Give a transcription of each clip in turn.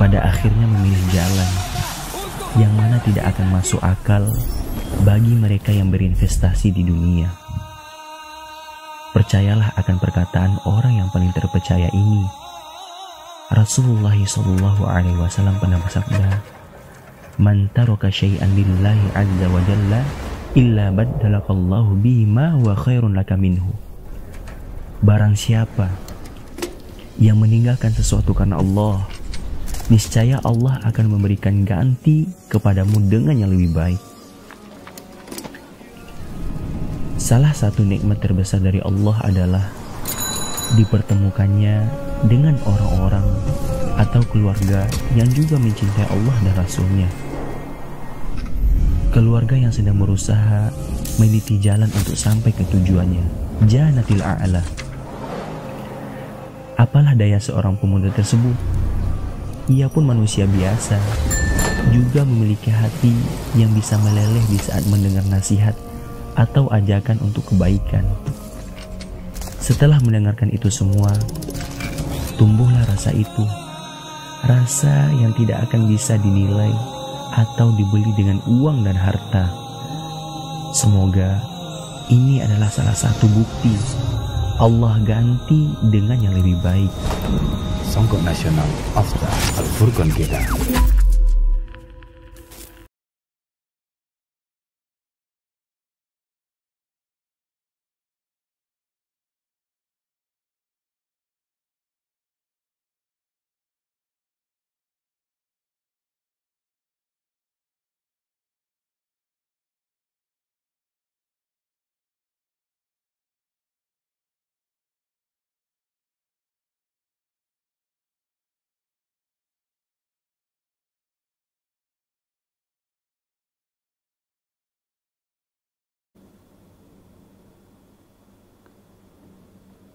pada akhirnya memilih jalan yang mana tidak akan masuk akal bagi mereka yang berinvestasi di dunia. Percayalah akan perkataan orang yang paling terpercaya ini. Rasulullah SAW pernah bersabda, "Man taraka syai'an lillahi azza wa jalla illa baddalakallahu bihi ma huwa khairun laka minhu." Barang siapa yang meninggalkan sesuatu karena Allah, niscaya Allah akan memberikan ganti kepadamu dengan yang lebih baik. Salah satu nikmat terbesar dari Allah adalah dipertemukannya dengan orang-orang atau keluarga yang juga mencintai Allah dan Rasul-Nya. Keluarga yang sedang berusaha meniti jalan untuk sampai ke tujuannya, Jannatil A'la. Apalah daya seorang pemuda tersebut? Ia pun manusia biasa, juga memiliki hati yang bisa meleleh di saat mendengar nasihat atau ajakan untuk kebaikan. Setelah mendengarkan itu semua, tumbuhlah rasa itu, rasa yang tidak akan bisa dinilai atau dibeli dengan uang dan harta. Semoga ini adalah salah satu bukti Allah ganti dengan yang lebih baik. Songkok Nasional After Al-Furqan kita.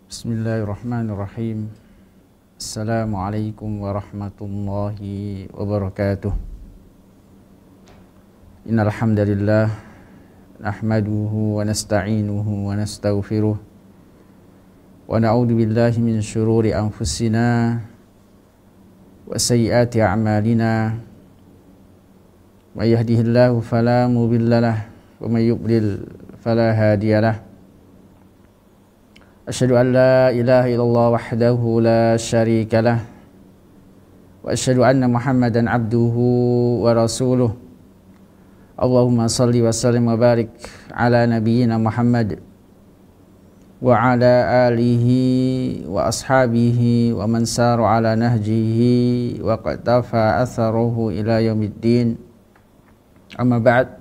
Bismillahirrahmanirrahim. Assalamualaikum warahmatullahi wabarakatuh. Innal hamdalillah nahmaduhu wa nasta'inuhu wa nastaghfiruh wa na'udzu billahi min shururi anfusina wa sayyiati a'malina. May yahdihillahu fala mudhillalah wa may yudlil fala hadiyalah. Asyhadu an la ilaha illallah wahdahu la syarika lah wa asyhadu anna Muhammadan abduhu wa rasuluh. Allahumma salli wa sallim wa barik ala nabiyyina Muhammad wa ala alihi wa ashabihi wa man sara ala nahjihi wa qatafa atharuhu ila yaumiddin. Amma ba'd,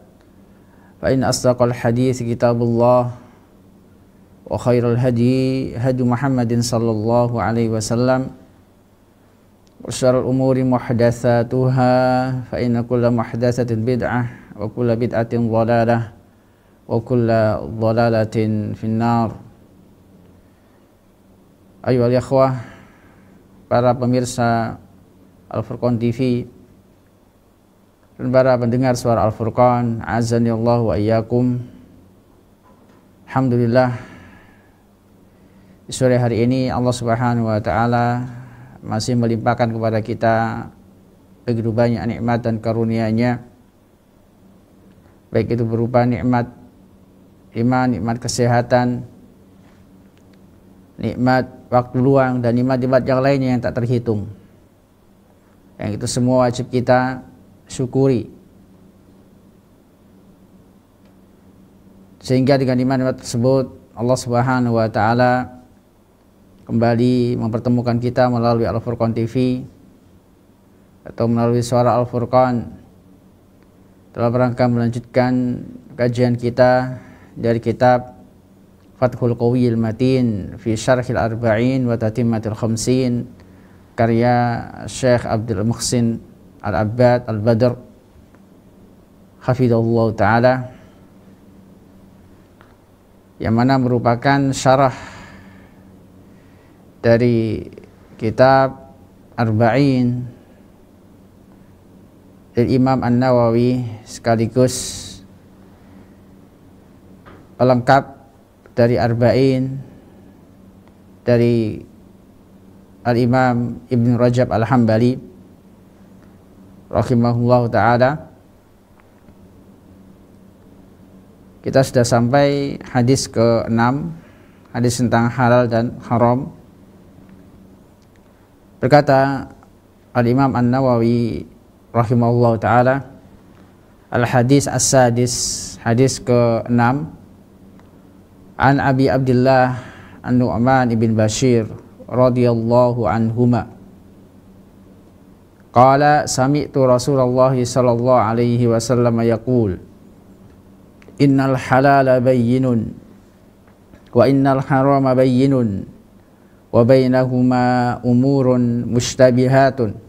fa in asdaqal hadits kitabullah wa khairul hadi hadi Muhammadin sallallahu alaihi wasallam wa syarrul umuri muhdatsatuha fa inna kulla muhdatsatin bid'ah wa kulla bid'atin dhalalah wa kulla dhalalatin finnar. Ayyuhal ikhwah, para pemirsa Al-Furqan TV dan para pendengar suara Al-Furqan, azani Allah wa iyyakum. Alhamdulillah, di sore hari ini Allah Subhanahu wa taala masih melimpahkan kepada kita begitu banyak nikmat dan karunia-Nya, baik itu berupa nikmat iman, nikmat kesehatan, nikmat waktu luang, dan nikmat-nikmat yang lainnya yang tak terhitung. Yang itu semua wajib kita syukuri. Sehingga dengan nikmat-nikmat tersebut Allah Subhanahu wa taala kembali mempertemukan kita melalui Al-Furqan TV atau melalui suara Al-Furqan dalam rangka melanjutkan kajian kita dari kitab Fathul Qawiyil Matin fi Syarhil Arba'in wa Tatimmatil Khamsin karya Syekh Abdul Muhsin Al-Abbad Al-Badr hafidhahullah ta'ala, yang mana merupakan syarah dari kitab Arba'in dari Imam An-Nawawi, sekaligus pelengkap dari Arba'in dari Al-Imam Ibn Rajab Al-Hambali rahimahullah ta'ala. Kita sudah sampai hadis ke-6, hadis tentang halal dan haram. Berkata Al-Imam An-Nawawi rahimahullah ta'ala, Al-Hadis As-Sadis, hadis ke-6, An Abi Abdullah An-Nu'man ibn Bashir radhiyallahu anhuma qala sami'tu Rasulullah sallallahu alaihi wasallam yaqul innal halala bayyinun wa innal harama bayyinun wa bainahuma umurun mushtabihatun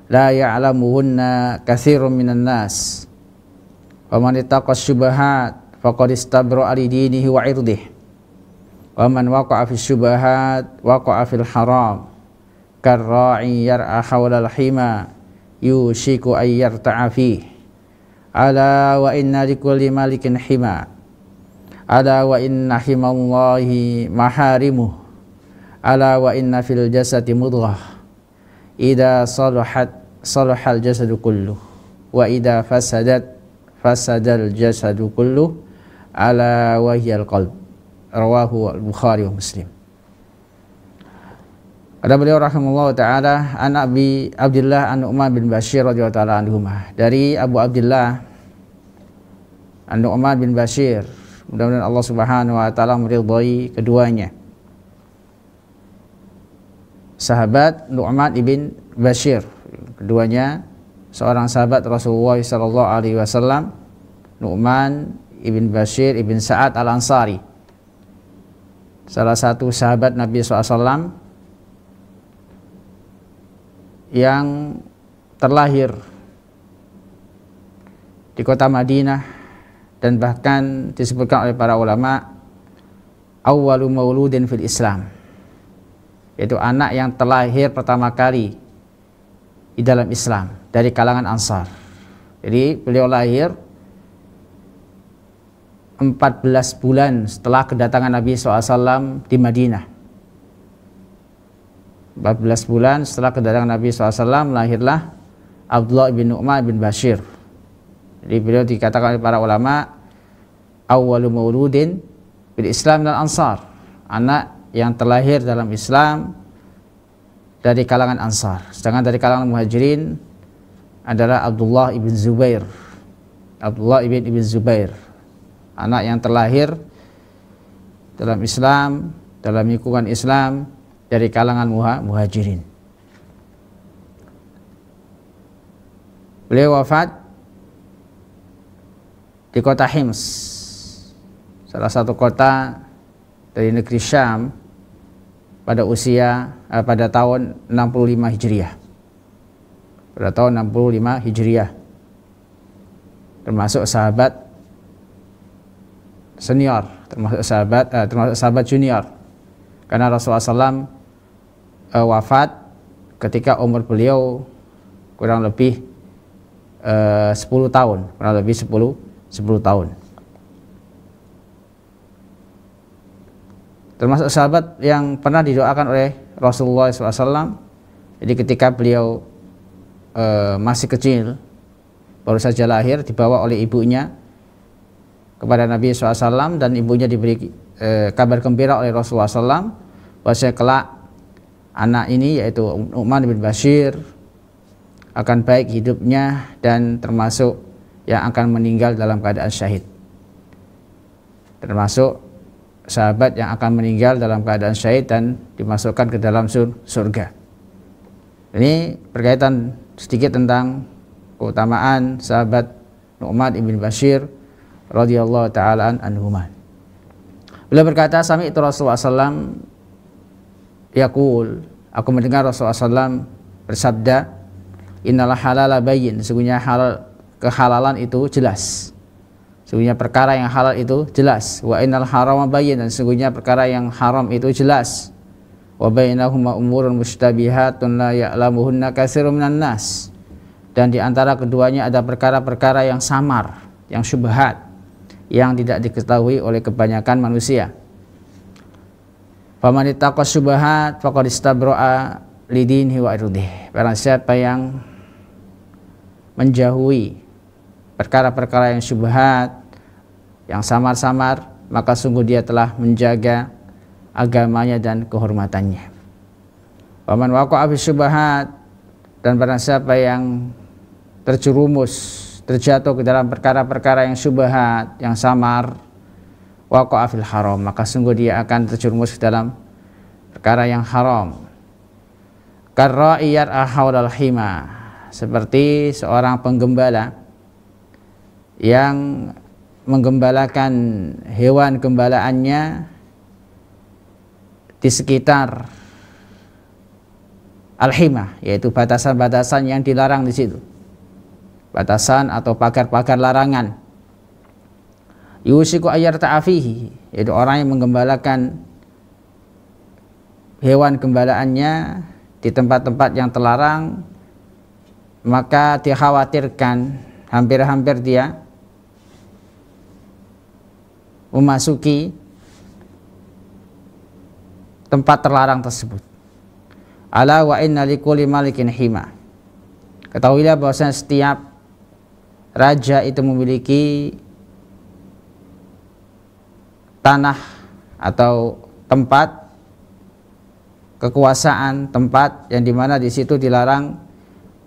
la ya'lamuhunna katsirun minan nas wa man ittaqa syubahat faqad istabra'a li dinihi wa 'irdihi wa man waqa'a fi syubahat waqa'a fil haram karra'i yar'a hawla al-hima yushiku ay yarta'a fihi ala wa inna likulli malikin hima ala wa inna himallahi maharimuh ala wa inna fil jasadi mudghah idza salahal jasadu kulluh wa idza fasadal jasadu kulluh ala wa hiyal qalb. Rawahu al-Bukhari wa Muslim. Ada beliau rahimahullah ta'ala an Abi Abdullah An-Nu'man bin Bashir radhiyallahu ta'ala anhumah, dari Abu Abdullah An-Nu'man bin Bashir, mudah-mudahan Allah subhanahu wa ta'ala meridhai keduanya. Sahabat Nu'man ibn Bashir, keduanya seorang sahabat Rasulullah sallallahu alaihi wasallam, Nu'man ibn Bashir ibn Sa'ad al-Ansari, salah satu sahabat Nabi SAW yang terlahir di kota Madinah, dan bahkan disebutkan oleh para ulama awwalu mauludin fil Islam, yaitu anak yang terlahir pertama kali di dalam Islam dari kalangan Ansar. Jadi beliau lahir 14 bulan setelah kedatangan Nabi SAW di Madinah. 14 bulan setelah kedatangan Nabi SAW lahirlah Abdullah bin Nu'man bin Bashir. Jadi beliau dikatakan oleh para ulama awwalu mauludin bil Islam dan Ansar, anak yang terlahir dalam Islam dari kalangan Ansar. Sedangkan dari kalangan Muhajirin adalah Abdullah ibn Zubair. Abdullah ibn Zubair, anak yang terlahir dalam Islam, dalam lingkungan Islam dari kalangan Muhajirin. Beliau wafat di kota Hims, salah satu kota dari negeri Syam, pada tahun 65 Hijriah. Pada tahun 65 Hijriah. Termasuk sahabat senior, termasuk sahabat junior. Karena Rasulullah SAW wafat ketika umur beliau kurang lebih 10 tahun, kurang lebih 10 tahun. Termasuk sahabat yang pernah didoakan oleh Rasulullah SAW. Jadi ketika beliau masih kecil, baru saja lahir, dibawa oleh ibunya kepada Nabi SAW, dan ibunya diberi kabar gembira oleh Rasulullah SAW bahwa kelak anak ini, yaitu Nu'man bin Bashir, akan baik hidupnya dan termasuk yang akan meninggal dalam keadaan syahid. Termasuk sahabat yang akan meninggal dalam keadaan syahid dan dimasukkan ke dalam surga. Ini berkaitan sedikit tentang keutamaan sahabat Nu'man ibn Bashir radhiyallahu ta'ala anhuma. Beliau berkata, sami'tu Rasulullah SAW yaqul, aku mendengar Rasulullah SAW bersabda, innal halala bayyin, sesungguhnya kehalalan itu jelas, sesungguhnya perkara yang halal itu jelas, wa innal harama bayyin, dan sesungguhnya perkara yang haram itu jelas, wa bainahuma umurun mushtabihatun la ya'lamuhunna katsirun minan nas, dan di antara keduanya ada perkara-perkara yang samar, yang syubhat, yang tidak diketahui oleh kebanyakan manusia. Faman ittaqa syubhat faqad istabra'a lidinihi wa irdihi, barang siapa yang menjauhi perkara-perkara yang syubhat, yang samar-samar, maka sungguh dia telah menjaga agamanya dan kehormatannya. Wa man waqa'a fi syubhat, dan barang siapa yang terjerumus, terjatuh ke dalam perkara-perkara yang syubhat, yang samar, waqa'a fil haram, maka sungguh dia akan terjerumus ke dalam perkara yang haram. Karra'i yar'a haulal hima, seperti seorang penggembala yang menggembalakan hewan gembalaannya di sekitar al-hima, yaitu batasan-batasan yang dilarang di situ, batasan atau pagar-pagar larangan. Yusiku ayar ta'afihi, yaitu orang yang menggembalakan hewan gembalaannya di tempat-tempat yang terlarang, maka dikhawatirkan hampir-hampir dia memasuki tempat terlarang tersebut. Ala wa inna likulli malikin hima, ketahuilah bahwasanya setiap raja itu memiliki tanah atau tempat kekuasaan, tempat yang dimana di situ dilarang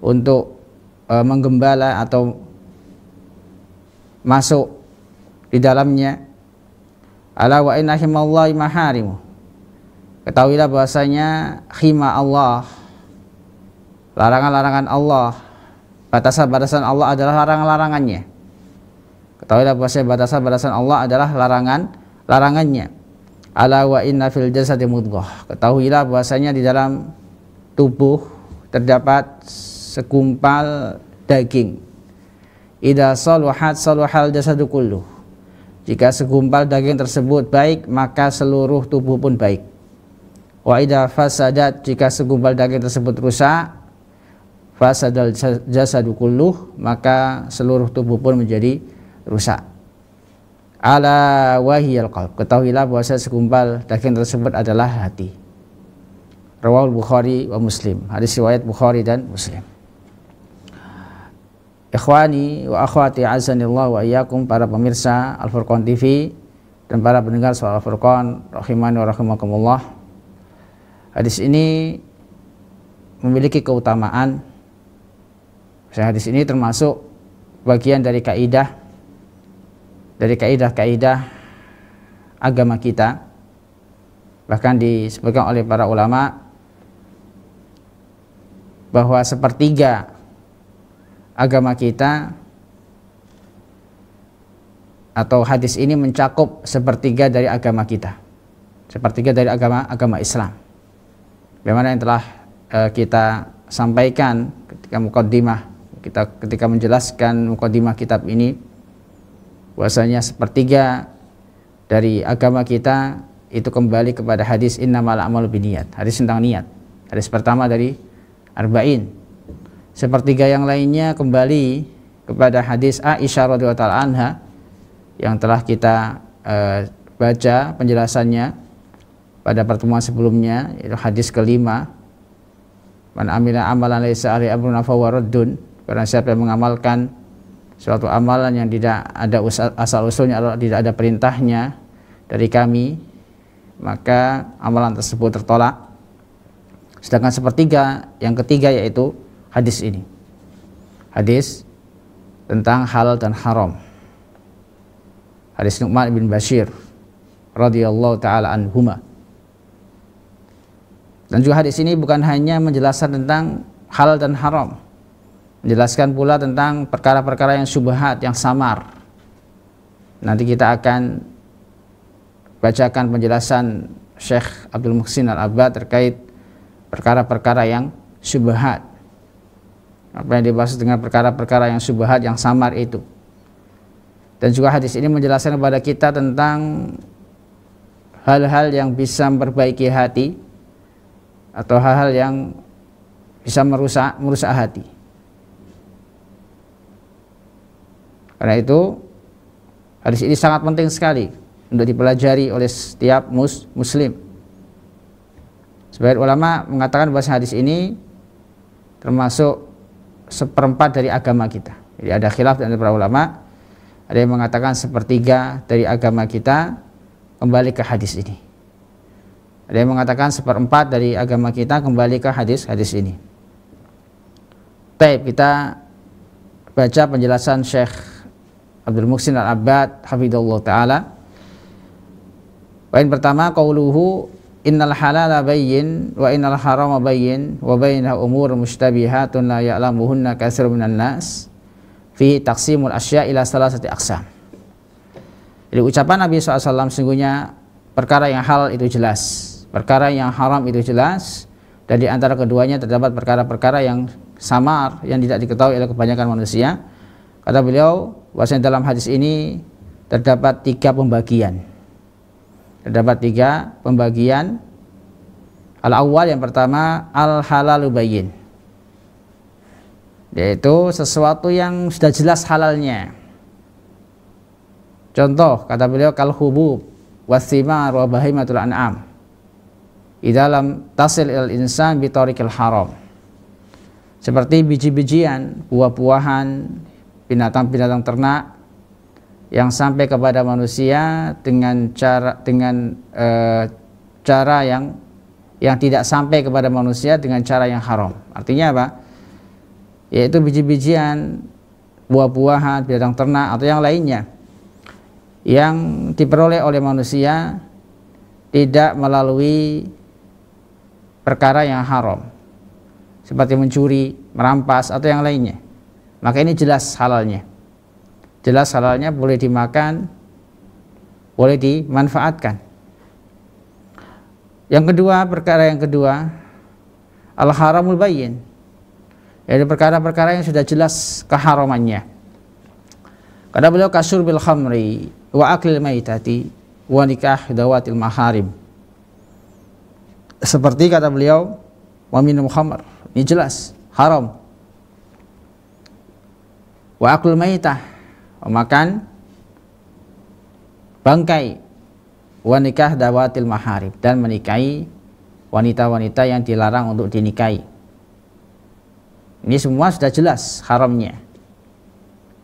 untuk menggembala atau masuk di dalamnya. Ala wa inna himallahi maharimu, ketahuilah bahwasanya hima Allah, larangan-larangan Allah, batasan-batasan Allah adalah larangan-larangannya. Ketahuilah bahwasanya batasan-batasan Allah adalah larangannya. Ala wa inna fil jasadi mudghah, ketahuilah bahwasanya di dalam tubuh terdapat segumpal daging. Idza saluhat saluhal jasadu kulluh, jika segumpal daging tersebut baik, maka seluruh tubuh pun baik. Wa idza fasadat, jika segumpal daging tersebut rusak, fasadal jasadu kulluh, maka seluruh tubuh pun menjadi rusak. Ala wahiyal qalb, ketahuilah bahwa segumpal daging tersebut adalah hati. Rawahul Bukhari wa Muslim, hadis riwayat Bukhari dan Muslim. Ikhwani wa akhwati azanillahu wa iyyakum, para pemirsa Al-Furqan TV dan para pendengar suara Al-Furqan rahimani wa rahimakumullah. Hadis ini memiliki keutamaan. Hadis ini termasuk bagian dari kaidah agama kita. Bahkan disebutkan oleh para ulama bahwa sepertiga agama kita, atau hadis ini mencakup sepertiga dari agama kita, sepertiga dari agama Islam. Bagaimana yang telah kita sampaikan ketika muqaddimah, ketika menjelaskan muqaddimah kitab ini, bahwasanya sepertiga dari agama kita itu kembali kepada hadis innamal a'malu binniyat, hadis tentang niat, hadis pertama dari Arba'in. Sepertiga yang lainnya kembali kepada hadis Aisyah radhiyallahu ta'ala anha yang telah kita baca penjelasannya pada pertemuan sebelumnya, yaitu hadis kelima, man amila amalan laisa alaihi amruna fahuwa raddun, karena siapa yang mengamalkan suatu amalan yang tidak ada asal usulnya, atau tidak ada perintahnya dari kami, maka amalan tersebut tertolak. Sedangkan sepertiga yang ketiga yaitu hadis ini, hadis tentang halal dan haram, hadis Nu'man bin Bashir radhiyallahu ta'ala anhuma. Dan juga hadis ini bukan hanya menjelaskan tentang halal dan haram, menjelaskan pula tentang perkara-perkara yang syubhat, yang samar. Nanti kita akan bacakan penjelasan Syekh Abdul Muhsin Al-Abbad terkait perkara-perkara yang syubhat, apa yang dibahas dengan perkara-perkara yang syubhat, yang samar itu. Dan juga hadis ini menjelaskan kepada kita tentang hal-hal yang bisa memperbaiki hati, atau hal-hal yang bisa merusak hati. Karena itu hadis ini sangat penting sekali untuk dipelajari oleh setiap muslim. Sebagian ulama mengatakan bahwa hadis ini termasuk seperempat dari agama kita. Jadi ada khilaf dari para ulama. Ada yang mengatakan sepertiga dari agama kita kembali ke hadis ini. Ada yang mengatakan seperempat dari agama kita kembali ke hadis ini. Baik, kita baca penjelasan Syekh Abdul Muhsin Al-Abbad hafidhahullah ta'ala. Poin pertama, qauluhu innal halala bayyin wa innal harama bayyin wa bainahu umur mushtabihatun la ya'lamuhunna katsirun minan nas fi taqsimul asya' ila salasati aqsam. Jadi ucapan Nabi SAW, sesungguhnya perkara yang halal itu jelas, perkara yang haram itu jelas, dan di antara keduanya terdapat perkara-perkara yang samar yang tidak diketahui oleh kebanyakan manusia. Kata beliau, bahwasanya dalam hadis ini terdapat tiga pembagian. Terdapat tiga pembagian. Al-awwal, yang pertama, al-halalu bayyin, yaitu sesuatu yang sudah jelas halalnya. Contoh, kata beliau, kal hubub wathimar wa bahimatul an'am idalam tasil il insan bi tariqil haram. Seperti biji-bijian, buah-buahan, binatang-binatang ternak yang sampai kepada manusia dengan cara yang tidak sampai kepada manusia dengan cara yang haram. Artinya apa? Yaitu biji-bijian, buah-buahan, binatang ternak atau yang lainnya yang diperoleh oleh manusia tidak melalui perkara yang haram, seperti mencuri, merampas atau yang lainnya, maka ini jelas halalnya. Jelas halalnya, boleh dimakan, boleh dimanfaatkan. Yang kedua, perkara yang kedua, al-haramul bayyin, yaitu perkara-perkara yang sudah jelas keharamannya. Kata beliau, kasyurbil khamri wa aklil maitati wa nikah dawatil maharim. Seperti kata beliau, wa minum khamr, ini jelas haram. Wa aklil maitah, makan bangkai, wa nikah dawatil maharim, dan menikahi wanita-wanita yang dilarang untuk dinikahi. Ini semua sudah jelas haramnya.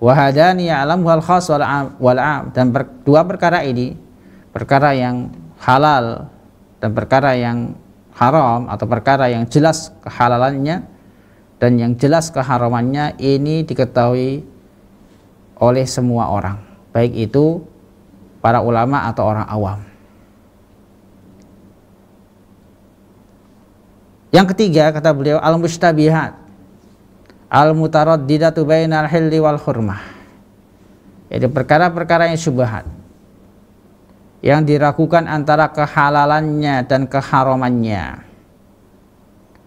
Wa hadani ya'lamu al khas wal 'am, dan dua perkara ini, perkara yang halal dan perkara yang haram, atau perkara yang jelas kehalalannya dan yang jelas keharamannya, ini diketahui oleh semua orang, baik itu para ulama atau orang awam. Yang ketiga, kata beliau, al-mushtabihat al-mutaraddidatu bainal hilli wal hurmah, yaitu perkara-perkara yang syubhat, yang diragukan antara kehalalannya dan keharamannya.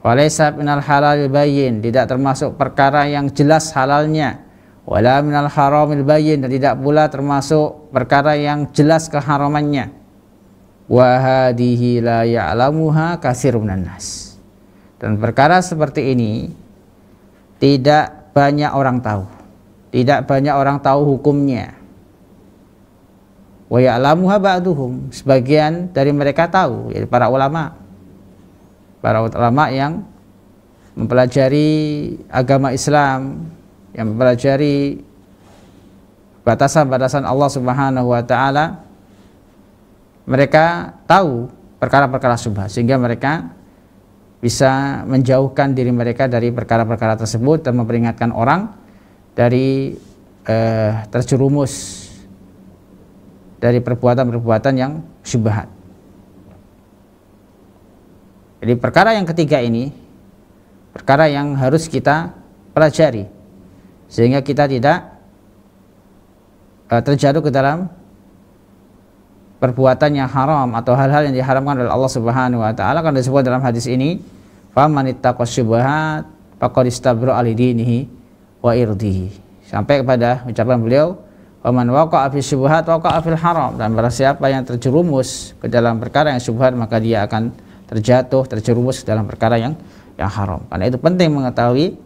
Walaysa minal halalil bayyin, tidak termasuk perkara yang jelas halalnya. Wala minal haramil bayyin, dan tidak pula termasuk perkara yang jelas keharamannya. Wa hadhihi la ya'lamuha katsirun minan nas, dan perkara seperti ini tidak banyak orang tahu, tidak banyak orang tahu hukumnya. Wa ya'lamuha ba'duhum, sebagian dari mereka tahu, yaitu para ulama yang mempelajari agama Islam, yang mempelajari batasan-batasan Allah Subhanahu wa ta'ala. Mereka tahu perkara-perkara syubhat, sehingga mereka bisa menjauhkan diri mereka dari perkara-perkara tersebut dan memperingatkan orang dari terjerumus dari perbuatan-perbuatan yang syubhat. Jadi perkara yang ketiga ini perkara yang harus kita pelajari, sehingga kita tidak terjatuh ke dalam perbuatan yang haram atau hal-hal yang diharamkan oleh Allah Subhanahu wa ta'ala. Karena disebut dalam hadis ini, faman ittaqas syubhat faqad istabra li dinihi wa irdihi, sampai kepada ucapan beliau, waman waqa'a fi syubhat waqa'a fil haram, dan barang siapa yang terjerumus ke dalam perkara yang syubhat, maka dia akan terjerumus ke dalam perkara yang haram. Karena itu penting mengetahui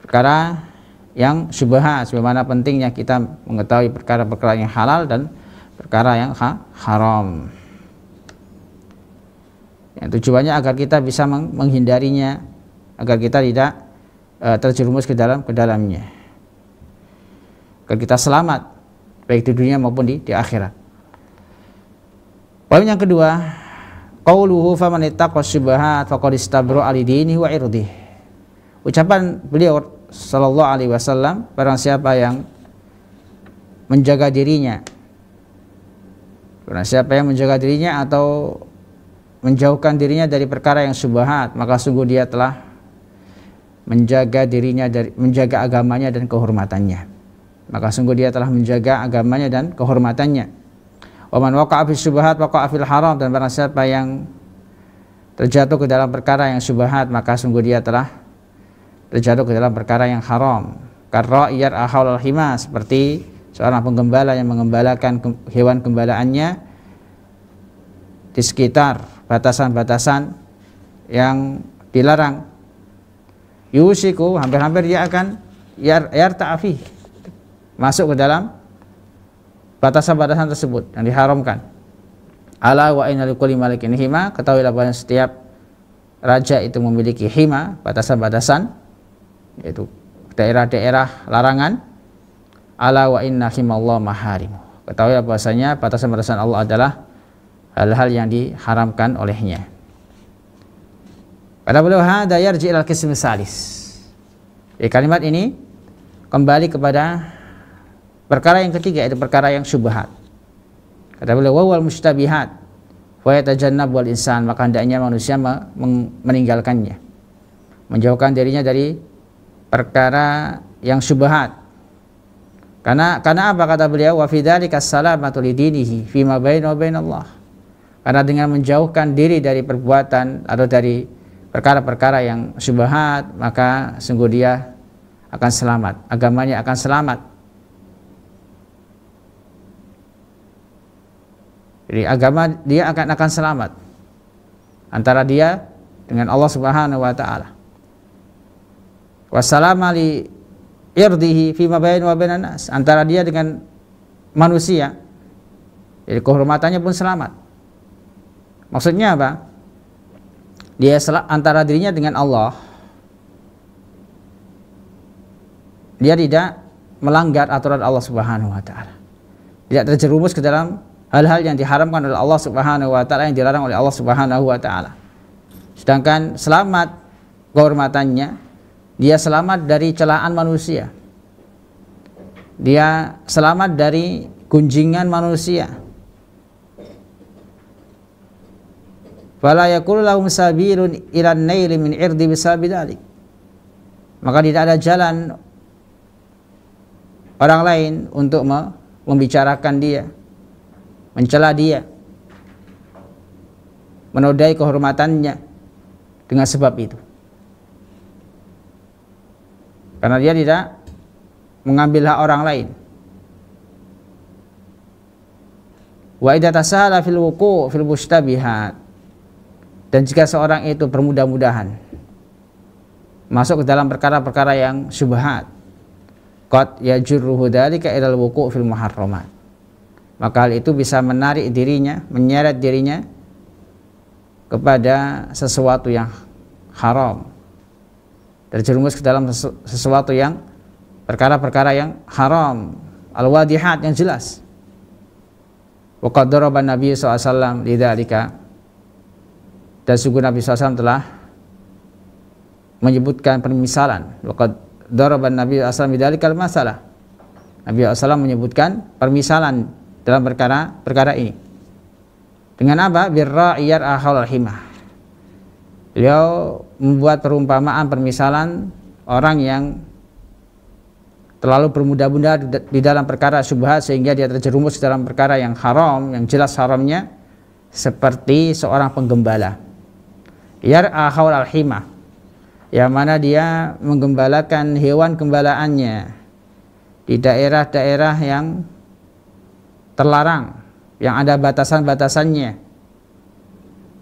perkara yang syubhat, sebagaimana pentingnya kita mengetahui perkara-perkara yang halal dan perkara yang haram. Yang tujuannya agar kita bisa menghindarinya, agar kita tidak terjerumus ke dalamnya. Agar kita selamat baik di dunia maupun di akhirat. Poin yang kedua, qauluhu faman ittaqa syubhat faqad istabra li dinihi wa irdihi. Ucapan beliau sallallahu alaihi wasallam, barang siapa yang menjaga dirinya, barang siapa yang menjaga dirinya atau menjauhkan dirinya dari perkara yang syubhat, maka sungguh dia telah menjaga dirinya dari menjaga agamanya dan kehormatannya. Maka sungguh dia telah menjaga agamanya dan kehormatannya. Wa man waqa'a fi syubhat waqa'a fil haram, dan barang siapa yang terjatuh ke dalam perkara yang syubhat, maka sungguh dia telah terjatuh ke dalam perkara yang haram. Karra yar'a haulal hima, seperti seorang penggembala yang mengembalakan hewan gembalaannya di sekitar batasan-batasan yang dilarang. Yusiku, hampir-hampir dia akan yarta'afi, masuk ke dalam batasan-batasan tersebut yang diharamkan. Ala wa inna likulli malikin hima, ketahuilah bahwa setiap raja itu memiliki hima, batasan-batasan, yaitu daerah-daerah larangan. Ala wa inna himallah maharim, ketahuilah bahwasanya batasan-batasan Allah adalah hal-hal yang diharamkan olehnya. Kata beliau, hada yarji ilal qism salis. Kalimat ini kembali kepada perkara yang ketiga, yaitu perkara yang syubhat. Kata beliau, wal mustabihat wa yatajannab wal insan, maka hendaknya manusia meninggalkannya, menjauhkan dirinya dari perkara yang syubhat. Karena apa, kata beliau, wa fi dzalika salamatu lidinihi fi ma bainahu wa bainallah. Karena dengan menjauhkan diri dari perbuatan atau dari perkara-perkara yang syubhat, maka sungguh dia akan selamat, agamanya akan selamat. Jadi agama dia akan selamat antara dia dengan Allah Subhanahu wa taala. Wassalama li irdihi fi ma bainahu wa bainan nas, antara dia dengan manusia. Jadi kehormatannya pun selamat. Maksudnya apa? Dia antara dirinya dengan Allah, dia tidak melanggar aturan Allah Subhanahu wa taala, tidak terjerumus ke dalam hal-hal yang diharamkan oleh Allah Subhanahu wa taala, yang dilarang oleh Allah Subhanahu wa taala. Sedangkan selamat kehormatannya, dia selamat dari celaan manusia, dia selamat dari gunjingan manusia. Fala yakul lahum sabilun ilan naili min irdi bisabidzalik, maka tidak ada jalan orang lain untuk membicarakan dia, mencela dia, menodai kehormatannya dengan sebab itu. Karena dia tidak mengambil hak orang lain. Wa idza tasahala fil wuqu' fil mustabihat, dan jika seorang itu bermudah-mudahan masuk ke dalam perkara-perkara yang syubhat, qad yajurruhu dzalika ilal wuqu' fil muharramat, maka hal itu bisa menarik dirinya, menyeret dirinya kepada sesuatu yang haram, terjerumus ke dalam sesuatu yang perkara-perkara yang haram, al-wadihat, yang jelas. Wa qad daraba Nabi sallallahu alaihi wasallam lidzalika, dan sungguh Nabi SAW telah menyebutkan permisalan. Wa qad daraba Nabi sallallahu alaihi wasallam lidzalikal masalah, Nabi SAW menyebutkan permisalan dalam perkara ini. Dengan apa? Birra'iyar ahal himah. Beliau membuat perumpamaan, permisalan orang yang terlalu bermudah-mudah di dalam perkara syubhat sehingga dia terjerumus dalam perkara yang haram, yang jelas haramnya, seperti seorang penggembala. Yar'a haulal himah, yang mana dia menggembalakan hewan gembalaannya di daerah-daerah yang terlarang, yang ada batasan-batasannya.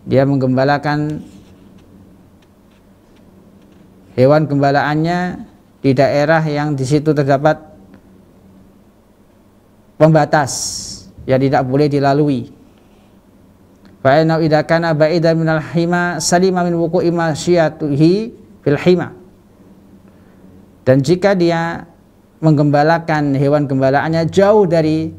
Dia menggembalakan hewan gembalaannya di daerah yang di situ terdapat pembatas yang tidak boleh dilalui. Fa inna idza kana ba'idan minal hima salima min wuqu'i masyiyatihi fil hima. Dan jika dia menggembalakan hewan gembalaannya jauh dari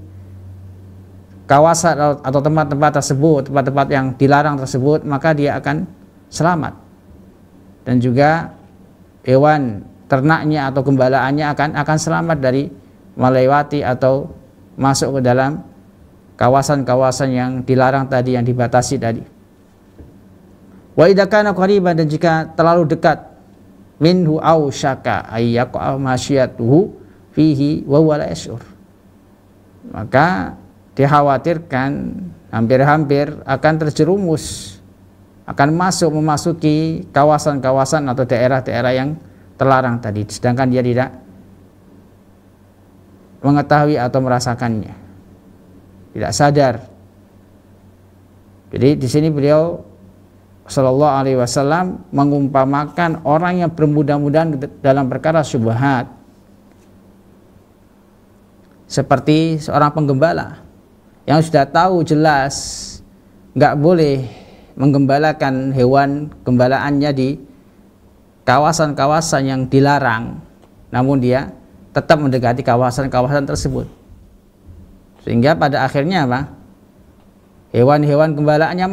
kawasan atau tempat-tempat tersebut, tempat-tempat yang dilarang tersebut, maka dia akan selamat. Dan juga hewan ternaknya atau gembalaannya akan selamat dari melewati atau masuk ke dalam kawasan-kawasan yang dilarang tadi, yang dibatasi tadi. Wa idza kana qariban, dan jika terlalu dekat, minhu au syaka ayyaqa masyiyatuhu fihi wa huwa la yash'ur, maka dikhawatirkan hampir-hampir akan terjerumus, akan memasuki kawasan-kawasan atau daerah-daerah yang terlarang tadi, sedangkan dia tidak mengetahui atau merasakannya, tidak sadar. Jadi di sini beliau Sallallahu Alaihi Wasallam mengumpamakan orang yang bermudah-mudahan dalam perkara syubhat seperti seorang penggembala yang sudah tahu jelas nggak boleh menggembalakan hewan gembalaannya di kawasan-kawasan yang dilarang, namun dia tetap mendekati kawasan-kawasan tersebut, sehingga pada akhirnya apa? Hewan-hewan gembalaannya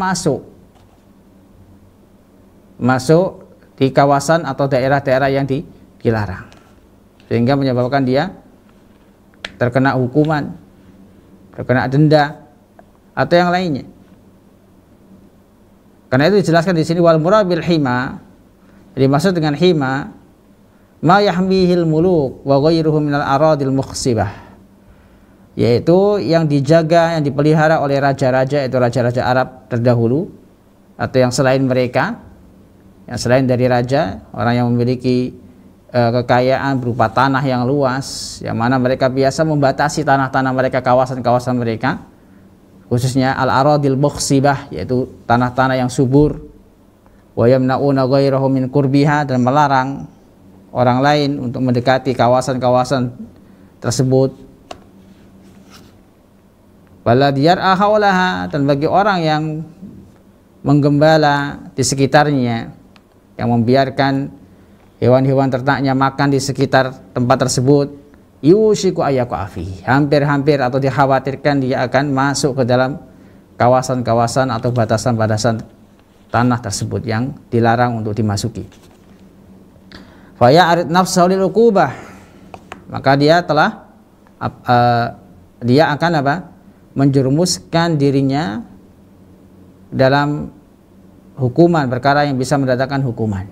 masuk di kawasan atau daerah-daerah yang dilarang, sehingga menyebabkan dia terkena hukuman, terkena denda atau yang lainnya. Karena itu dijelaskan di sini wal murabil hima. Jadi maksud dengan hima ma yahmihil muluk wa ghairuhu minal aradil mukhsibah, yaitu yang dijaga, yang dipelihara oleh raja-raja, itu raja-raja Arab terdahulu atau yang selain mereka, yang selain dari raja, orang yang memiliki kekayaan berupa tanah yang luas, yang mana mereka biasa membatasi tanah-tanah mereka, kawasan-kawasan mereka, khususnya al-aradil mukhsibah, yaitu tanah-tanah yang subur, wa yamna'una ghairahu min qurbiha, dan melarang orang lain untuk mendekati kawasan-kawasan tersebut. Waladiyar ahawlaha, dan bagi orang yang menggembala di sekitarnya, yang membiarkan hewan-hewan ternaknya makan di sekitar tempat tersebut, yushiku ayyaqafi, hampir-hampir atau dikhawatirkan dia akan masuk ke dalam kawasan-kawasan atau batasan-batasan tanah tersebut yang dilarang untuk dimasuki. Fa ya'rid nafsahu lil uqubah, maka dia akan menjerumuskan dirinya dalam hukuman, perkara yang bisa mendatangkan hukuman.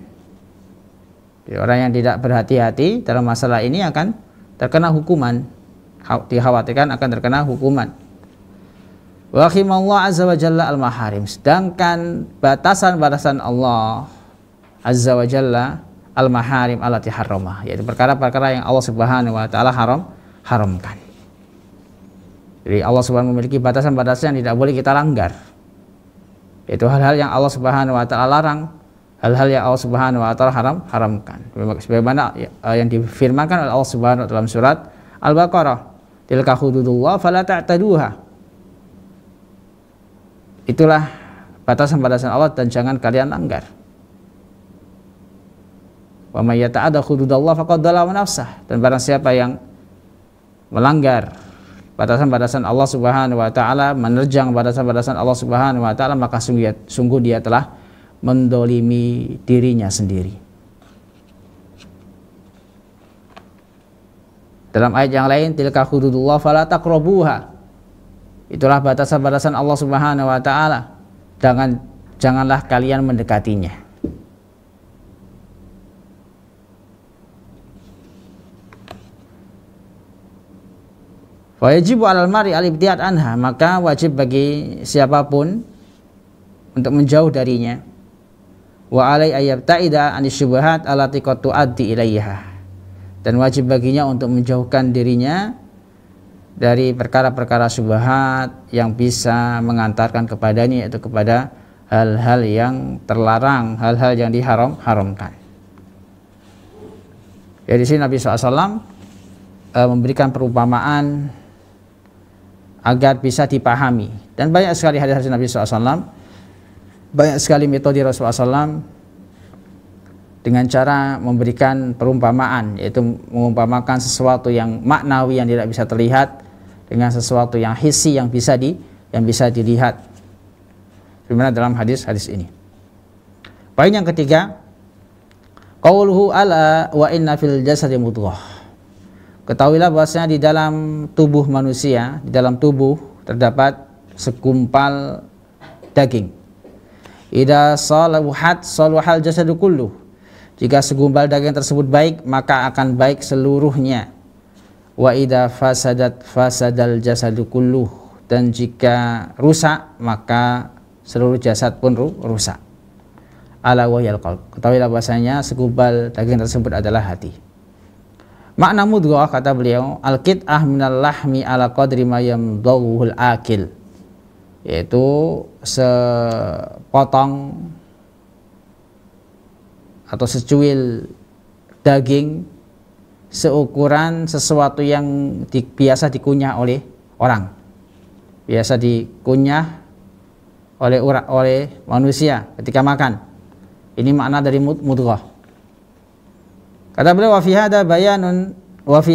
Jadi orang yang tidak berhati-hati dalam masalah ini akan terkena hukuman, dikhawatirkan akan terkena hukuman. Wa khimallahu azza wa jalla al-maharim, sedangkan batasan-batasan Allah azza wa jalla al-maharim allati harramah, yaitu perkara-perkara yang Allah Subhanahu wa taala haramkan. Jadi Allah Subhanahu memiliki batasan-batasan yang tidak boleh kita langgar. Itu hal-hal yang Allah Subhanahu wa taala larang, hal-hal yang Allah Subhanahu wa taala haramkan. Sebagaimana yang difirmankan oleh Allah Subhanahu wa taala dalam surat Al-Baqarah, tilka hududullah fala ta'taduha. Itulah batasan-batasan Allah dan jangan kalian langgar. Wa may yata'adda hududallah faqad dzalama nafsah, dan barang siapa yang melanggar batasan-batasan Allah Subhanahu wa taala, menerjang batasan-batasan Allah Subhanahu wa taala, maka sungguh dia telah mendolimi dirinya sendiri. Dalam ayat yang lain, tilka hududullah fala taqrabuha, itulah batasan-batasan Allah Subhanahu wa taala, janganlah kalian mendekatinya. Wajibu alal mari al-ibtiad anha, maka wajib bagi siapapun untuk menjauh darinya. Wa alai ayyabta'ida anis syubhat allati qad tuaddi ilaiha, dan wajib baginya untuk menjauhkan dirinya dari perkara-perkara syubhat yang bisa mengantarkan kepadanya, yaitu kepada hal-hal yang terlarang, hal-hal yang diharamkan. Ya, di sini Nabi SAW memberikan perumpamaan agar bisa dipahami, dan banyak sekali hadis-hadis Nabi SAW, banyak sekali metode Rasulullah SAW dengan cara memberikan perumpamaan, yaitu mengumpamakan sesuatu yang maknawi yang tidak bisa terlihat dengan sesuatu yang hissi yang bisa dilihat. Bagaimana dalam hadis ini. Poin yang ketiga, qauluhu ala wa inna fil jasadi mudghah. Ketahuilah bahwasanya di dalam tubuh manusia, di dalam tubuh terdapat segumpal daging. Idza salahat salahal jasadu kulluh. Jika segumpal daging tersebut baik, maka akan baik seluruhnya. Wa idza fasadat fasadal jasadu kulluh. Dan jika rusak, maka seluruh jasad pun rusak. Ala wahyal qalb. Ketahuilah bahasanya segumpal daging tersebut adalah hati. Makna mudghah, kata beliau, al-qit'ah minal lahmi ala qadri ma yamdaghuhul akil. Yaitu sepotong atau secuil daging seukuran sesuatu yang biasa dikunyah oleh orang, biasa dikunyah oleh manusia ketika makan. Ini makna dari mudghah. Kata beliau, wa fi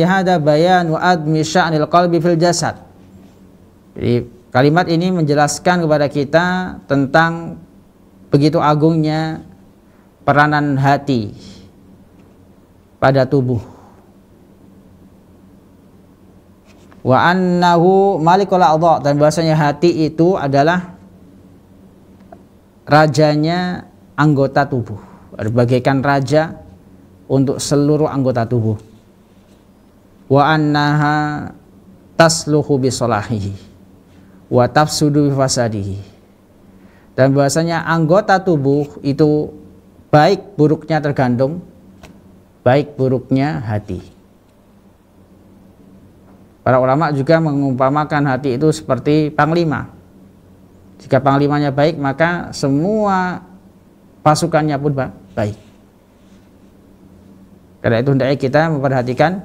hada bayan wa admi sya'nil qalbi fil jasad. Jadi kalimat ini menjelaskan kepada kita tentang begitu agungnya peranan hati pada tubuh. Wa annahu malikul a'dha, dan bahasanya hati itu adalah rajanya anggota tubuh, bagaikan raja untuk seluruh anggota tubuh. Wa annaha tasluhu bi salahihi wa tafsudu bi fasadihi, dan bahasanya anggota tubuh itu baik buruknya tergantung baik buruknya hati. Para ulama juga mengumpamakan hati itu seperti panglima. Jika panglimanya baik, maka semua pasukannya pun baik. Karena itu hendaknya kita memperhatikan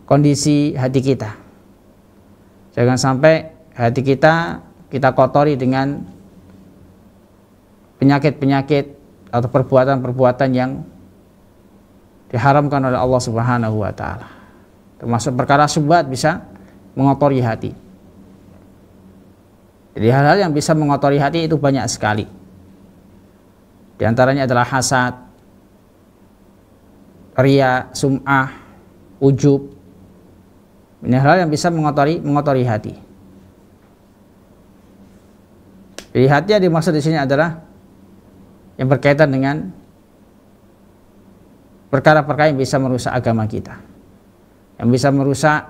kondisi hati kita. Jangan sampai hati kita kotori dengan penyakit-penyakit atau perbuatan-perbuatan yang diharamkan oleh Allah Subhanahu wa taala. Termasuk perkara syubhat bisa mengotori hati. Jadi hal-hal yang bisa mengotori hati itu banyak sekali. Di antaranya adalah hasad, riya, sum'ah, ujub. Ini hal yang bisa mengotori hati. Jadi hati yang dimaksud di sini adalah yang berkaitan dengan perkara-perkara yang bisa merusak agama kita, yang bisa merusak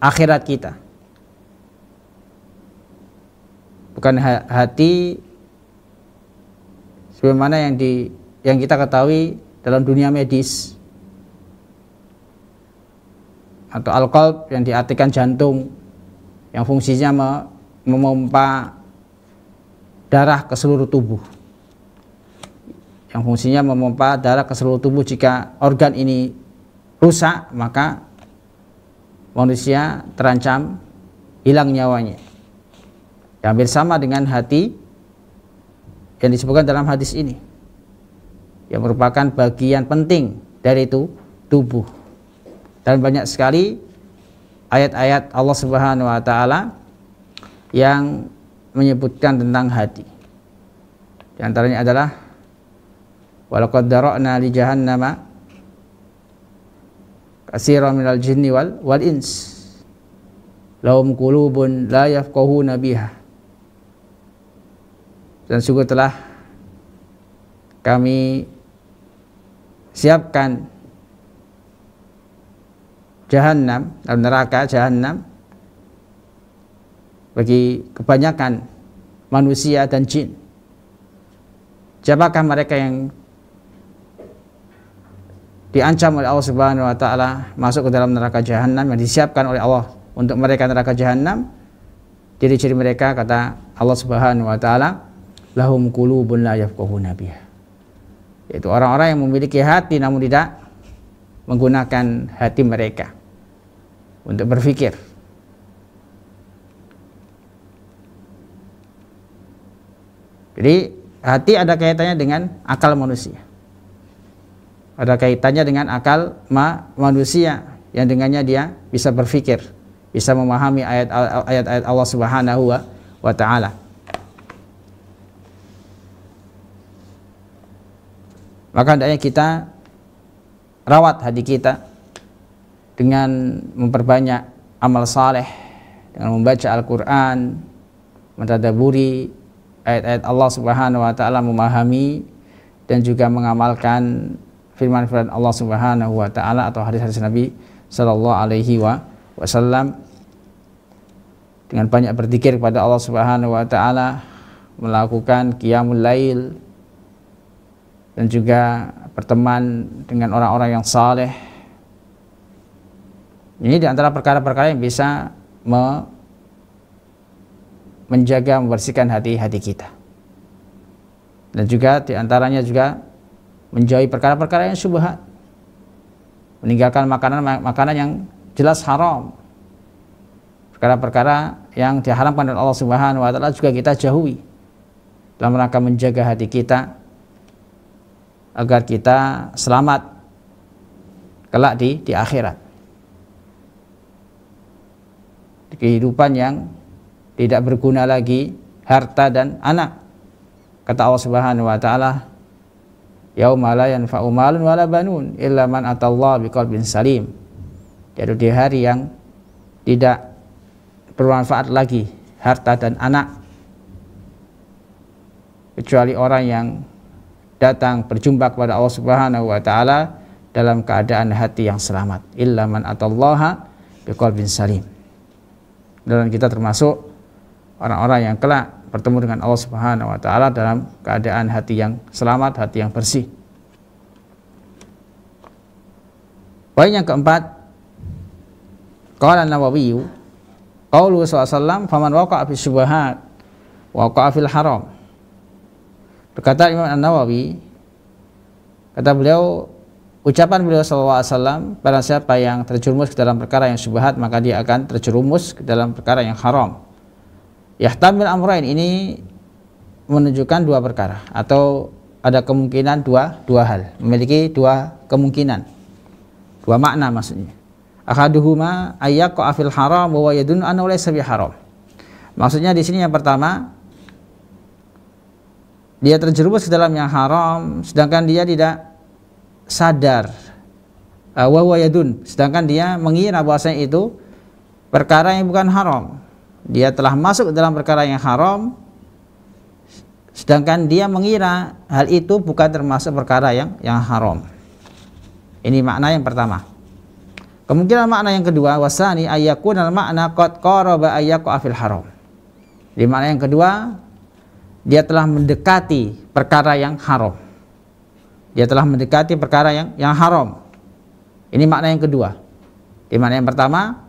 akhirat kita. Bukan hati sebagaimana yang kita ketahui dalam dunia medis, atau al-qalb yang diartikan jantung, yang fungsinya memompa darah ke seluruh tubuh, yang fungsinya memompa darah ke seluruh tubuh. Jika organ ini rusak, maka manusia terancam hilang nyawanya. Yang hampir sama dengan hati yang disebutkan dalam hadis ini, yang merupakan bagian penting dari tubuh. Dan banyak sekali ayat-ayat Allah Subhanahu wa taala yang menyebutkan tentang hati. Di antaranya adalah walaqad dara'na li jahannama katsiran minal jinni wal ins lahum qulubun la yafqahuna biha. Dan sungguh telah kami siapkan Jahannam, neraka Jahannam bagi kebanyakan manusia dan jin. Siapakah mereka yang diancam oleh Allah Subhanahu wa taala masuk ke dalam neraka Jahannam, yang disiapkan oleh Allah untuk mereka neraka Jahannam? Ciri-ciri mereka, kata Allah Subhanahu wa taala, lahum qulubun la yafqahuna biha. Yaitu orang-orang yang memiliki hati namun tidak menggunakan hati mereka untuk berpikir. Jadi hati ada kaitannya dengan akal manusia. ada kaitannya dengan akal manusia yang dengannya dia bisa berpikir, bisa memahami ayat-ayat Allah Subhanahu wa taala. Maka hendaknya kita rawat hati kita dengan memperbanyak amal saleh, dengan membaca Al-Qur'an, mentadabburi ayat-ayat Allah Subhanahu wa taala, memahami dan juga mengamalkan firman-firman Allah Subhanahu wa taala atau hadis-hadis Nabi sallallahu alaihi wasallam, dengan banyak berzikir kepada Allah Subhanahu wa taala, melakukan qiyamul lail, dan juga berteman dengan orang-orang yang saleh. Ini di antara perkara-perkara yang bisa menjaga, membersihkan hati-hati kita. Dan juga di antaranya juga menjauhi perkara-perkara yang syubhat, meninggalkan makanan yang jelas haram, perkara-perkara yang diharamkan oleh Allah Subhanahu wa taala juga kita jauhi dalam rangka menjaga hati kita agar kita selamat kelak di akhirat, di kehidupan yang tidak berguna lagi harta dan anak. Kata Allah Subhanahu wa taala, yauma la yanfa'u malun wala banun illa man atallaha biqalbin salim. Yaitu di hari yang tidak bermanfaat lagi harta dan anak kecuali orang yang datang berjumpa kepada Allah Subhanahu wa taala dalam keadaan hati yang selamat. Illa man atallaha biqalbin salim. Dan kita termasuk orang-orang yang kelak bertemu dengan Allah Subhanahu wa taala dalam keadaan hati yang selamat, hati yang bersih. Poin yang keempat, qala an-Nawawi, qaulu sallallahu alaihi wasallam, faman waqa'a fi syubhat waqa'a fil haram. Berkata Imam An-Nawawi, kata beliau, ucapan beliau sallallahu alaihi wasallam, barang siapa yang terjerumus ke dalam perkara yang syubhat, maka dia akan terjerumus ke dalam perkara yang haram. Yahtamil amrain, ini menunjukkan dua perkara, atau ada kemungkinan dua hal, memiliki dua kemungkinan, dua makna maksudnya. Ahaduhuma ayyaqa fil haram wa yadun annahu laysa bi haram. Maksudnya di sini yang pertama, dia terjerumus ke dalam yang haram sedangkan dia tidak sadar, wa huwa yadun, sedangkan dia mengira bahwasanya itu perkara yang bukan haram. Dia telah masuk ke dalam perkara yang haram sedangkan dia mengira hal itu bukan termasuk perkara yang haram. Ini makna yang pertama. Kemungkinan makna yang kedua, wasani ayyakunal makna qad qaraba ayyaqa fil haram. Di makna yang kedua, dia telah mendekati perkara yang haram. Dia telah mendekati perkara yang haram. Ini makna yang kedua. Di makna yang pertama,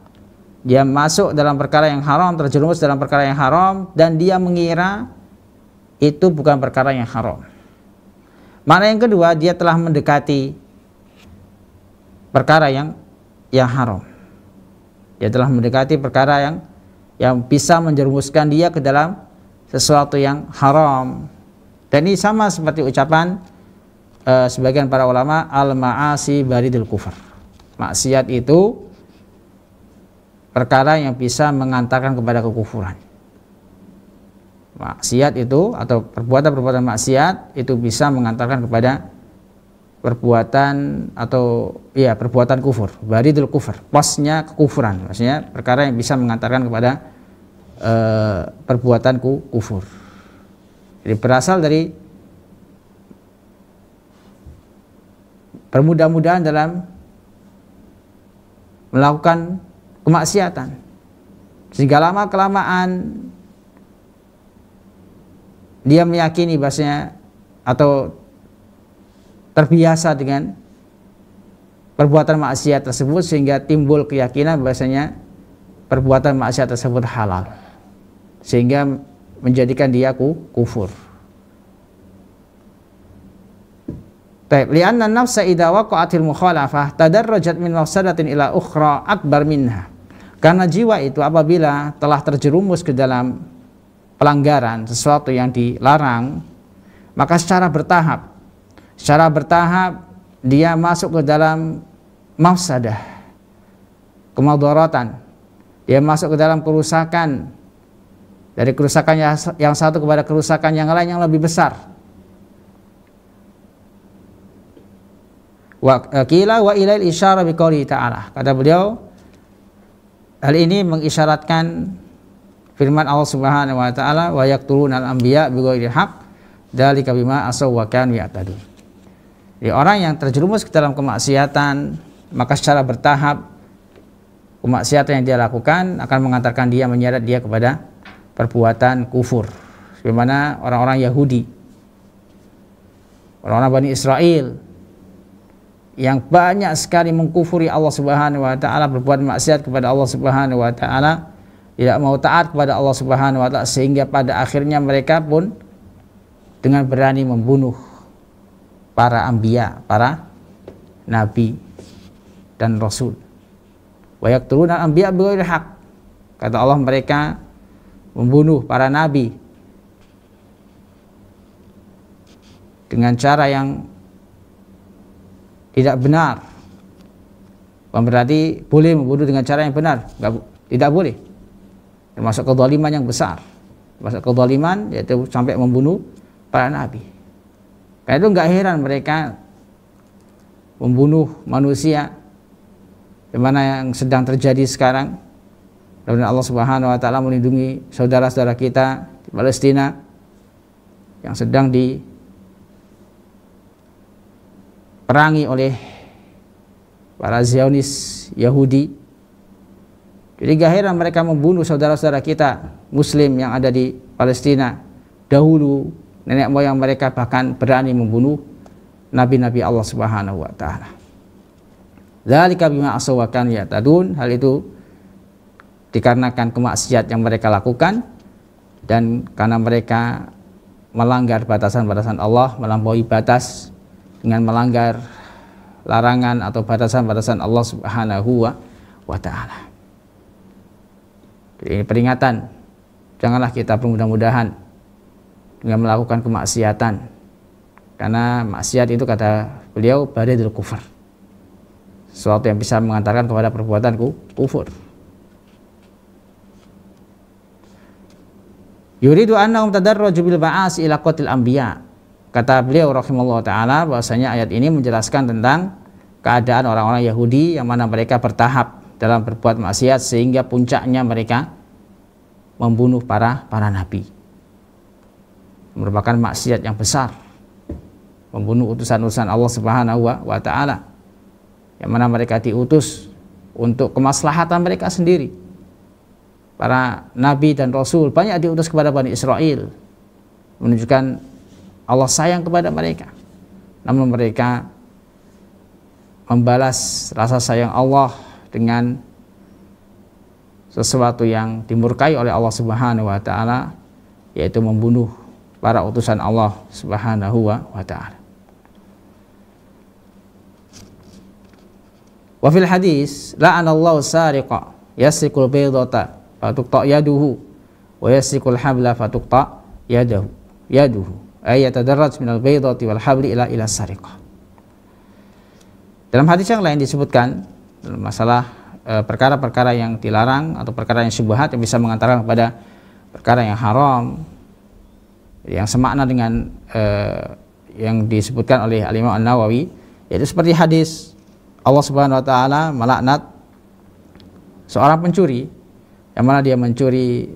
dia masuk dalam perkara yang haram, terjerumus dalam perkara yang haram, dan dia mengira itu bukan perkara yang haram. Makna yang kedua, dia telah mendekati perkara yang haram. Dia telah mendekati perkara yang bisa menjerumuskan dia ke dalam sesuatu yang haram. Dan ini sama seperti ucapan sebagian para ulama, al-ma'asi baridul kufur. Maksiat itu perkara yang bisa mengantarkan kepada kekufuran. Maksiat itu atau perbuatan-perbuatan maksiat itu bisa mengantarkan kepada perbuatan atau perbuatan kufur, baridul kufur, posnya kekufuran. Maksudnya perkara yang bisa mengantarkan kepada perbuatan kufur. Jadi berasal dari bermudah-mudahan dalam melakukan kemaksiatan, sehingga lama kelamaan dia meyakini bahasanya atau terbiasa dengan perbuatan maksiat tersebut, sehingga timbul keyakinan bahasanya perbuatan maksiat tersebut halal, sehingga menjadikan dia kufur. Li'anna an-nafsa idza waqa'atil mukhalafah tadarrajat min mafsadatin ila ukhra akbar minha. Karena jiwa itu apabila telah terjerumus ke dalam pelanggaran, sesuatu yang dilarang, maka secara bertahap dia masuk ke dalam mafsadah, kemudaratan. Dia masuk ke dalam kerusakan, dari kerusakan yang satu kepada kerusakan yang lain yang lebih besar. Wa qila wa ilail isyara biqouli ta'ala. Kata beliau, hal ini mengisyaratkan firman Allah Subhanahu wa taala, wa yaqtulunal anbiya bighairi haqq dzalika bima asaw wa kanu ya'tadun. Jadi orang yang terjerumus ke dalam kemaksiatan, maka secara bertahap kemaksiatan yang dia lakukan akan mengantarkan dia, menyeret dia kepada perbuatan kufur. Bagaimana orang-orang Yahudi, orang-orang Bani Israel yang banyak sekali mengkufuri Allah Subhanahu wa taala, berbuat maksiat kepada Allah Subhanahu wa taala, tidak mau taat kepada Allah Subhanahu wa taala, sehingga pada akhirnya mereka pun dengan berani membunuh para anbiya, para nabi dan rasul. Wa yaqtuluna anbiya bighairi haqq. Kata Allah, mereka membunuh para nabi dengan cara yang tidak benar. Bukan berarti boleh membunuh dengan cara yang benar, tidak boleh. Termasuk kezaliman yang besar. Termasuk kezaliman yaitu sampai membunuh para nabi. Karena itu enggak heran mereka membunuh manusia, bagaimana yang sedang terjadi sekarang. Dan Allah Subhanahu wa taala melindungi saudara-saudara kita di Palestina yang sedang diperangi oleh para Zionis Yahudi. Jadi gak heran mereka membunuh saudara-saudara kita Muslim yang ada di Palestina. Dahulu nenek moyang mereka bahkan berani membunuh nabi-nabi Allah Subhanahu wa taala. Dzalika bima asaw wa kanu ya'tadun. Hal itu dikarenakan kemaksiat yang mereka lakukan dan karena mereka melanggar batasan-batasan Allah, melampaui batas dengan melanggar larangan atau batasan-batasan Allah Subhanahu wa taala. Jadi ini peringatan, janganlah kita bermudah-mudahan dengan melakukan kemaksiatan, karena maksiat itu kata beliau badadul kufur, sesuatu yang bisa mengantarkan kepada perbuatan kufur. Yuridu annahum tadarraju bil ba'as ila qatil anbiya. Kata beliau rahimallahu taala bahwasanya ayat ini menjelaskan tentang keadaan orang-orang Yahudi yang mana mereka bertahap dalam berbuat maksiat sehingga puncaknya mereka membunuh para nabi. Merupakan maksiat yang besar. Membunuh utusan-utusan Allah Subhanahu wa taala. Yang mana mereka diutus untuk kemaslahatan mereka sendiri. Para nabi dan rasul banyak diutus kepada Bani Israel, menunjukkan Allah sayang kepada mereka. Namun mereka membalas rasa sayang Allah dengan sesuatu yang dimurkai oleh Allah Subhanahu wa taala, yaitu membunuh para utusan Allah Subhanahu wa taala. Wa fil hadis la'anallahu sariqa yasriqul baydata fatuqta yaduhu wa yasriqul habla fatuqta yaduhu ay yatadarraj minal baydati wal habli ila sariqah. Dalam hadis yang lain disebutkan masalah perkara-perkara yang dilarang atau perkara yang syubhat yang bisa mengantarkan kepada perkara yang haram, yang semakna dengan yang disebutkan oleh Al-Imam An-Nawawi, yaitu seperti hadis Allah Subhanahu wa taala melaknat seorang pencuri yang mana dia mencuri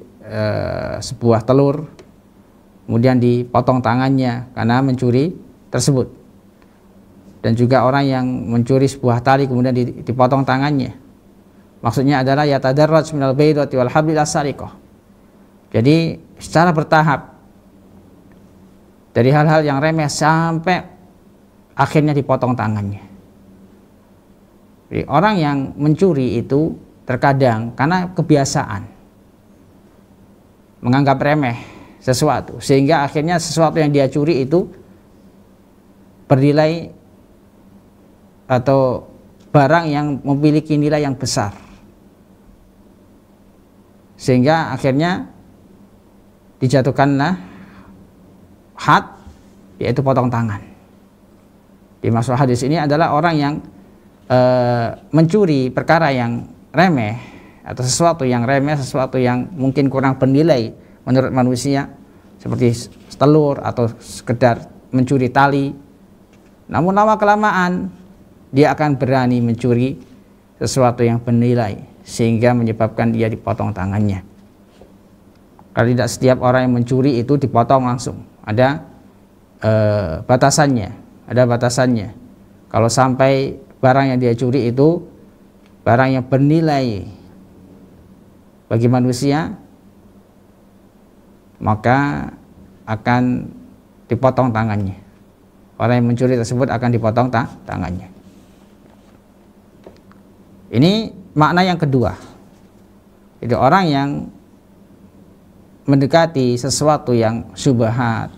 sebuah telur, kemudian dipotong tangannya karena mencuri tersebut. Dan juga orang yang mencuri sebuah tali kemudian dipotong tangannya. Maksudnya adalah yatadarraj minal baydati wal habli ila sariqah. Jadi secara bertahap dari hal-hal yang remeh sampai akhirnya dipotong tangannya. Jadi orang yang mencuri itu terkadang karena kebiasaan menganggap remeh sesuatu, sehingga akhirnya sesuatu yang dia curi itu bernilai atau barang yang memiliki nilai yang besar, sehingga akhirnya dijatuhkanlah had, yaitu potong tangan. Dimaksud hadis ini adalah orang yang mencuri perkara yang remeh atau sesuatu yang remeh, sesuatu yang mungkin kurang bernilai menurut manusia, seperti telur atau sekedar mencuri tali. Namun lama kelamaan dia akan berani mencuri sesuatu yang bernilai sehingga menyebabkan dia dipotong tangannya. Karena tidak setiap orang yang mencuri itu dipotong langsung. Ada batasannya, Kalau sampai barang yang dia curi itu barang yang bernilai bagi manusia, maka akan dipotong tangannya. Orang yang mencuri tersebut akan dipotong tangannya. Ini makna yang kedua. Jadi orang yang mendekati sesuatu yang syubhat,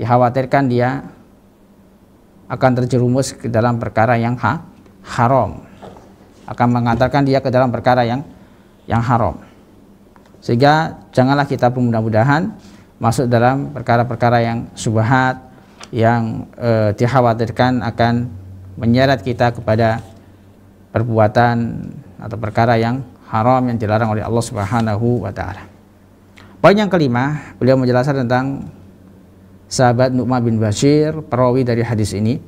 dikhawatirkan dia akan terjerumus ke dalam perkara yang haram, akan mengantarkan dia ke dalam perkara yang haram. Sehingga janganlah kita pun mudah-mudahan masuk dalam perkara-perkara yang syubhat, yang dikhawatirkan akan menyeret kita kepada perbuatan atau perkara yang haram yang dilarang oleh Allah Subhanahu wa taala. Poin yang kelima, beliau menjelaskan tentang sahabat Nu'man bin Bashir, perawi dari hadis ini.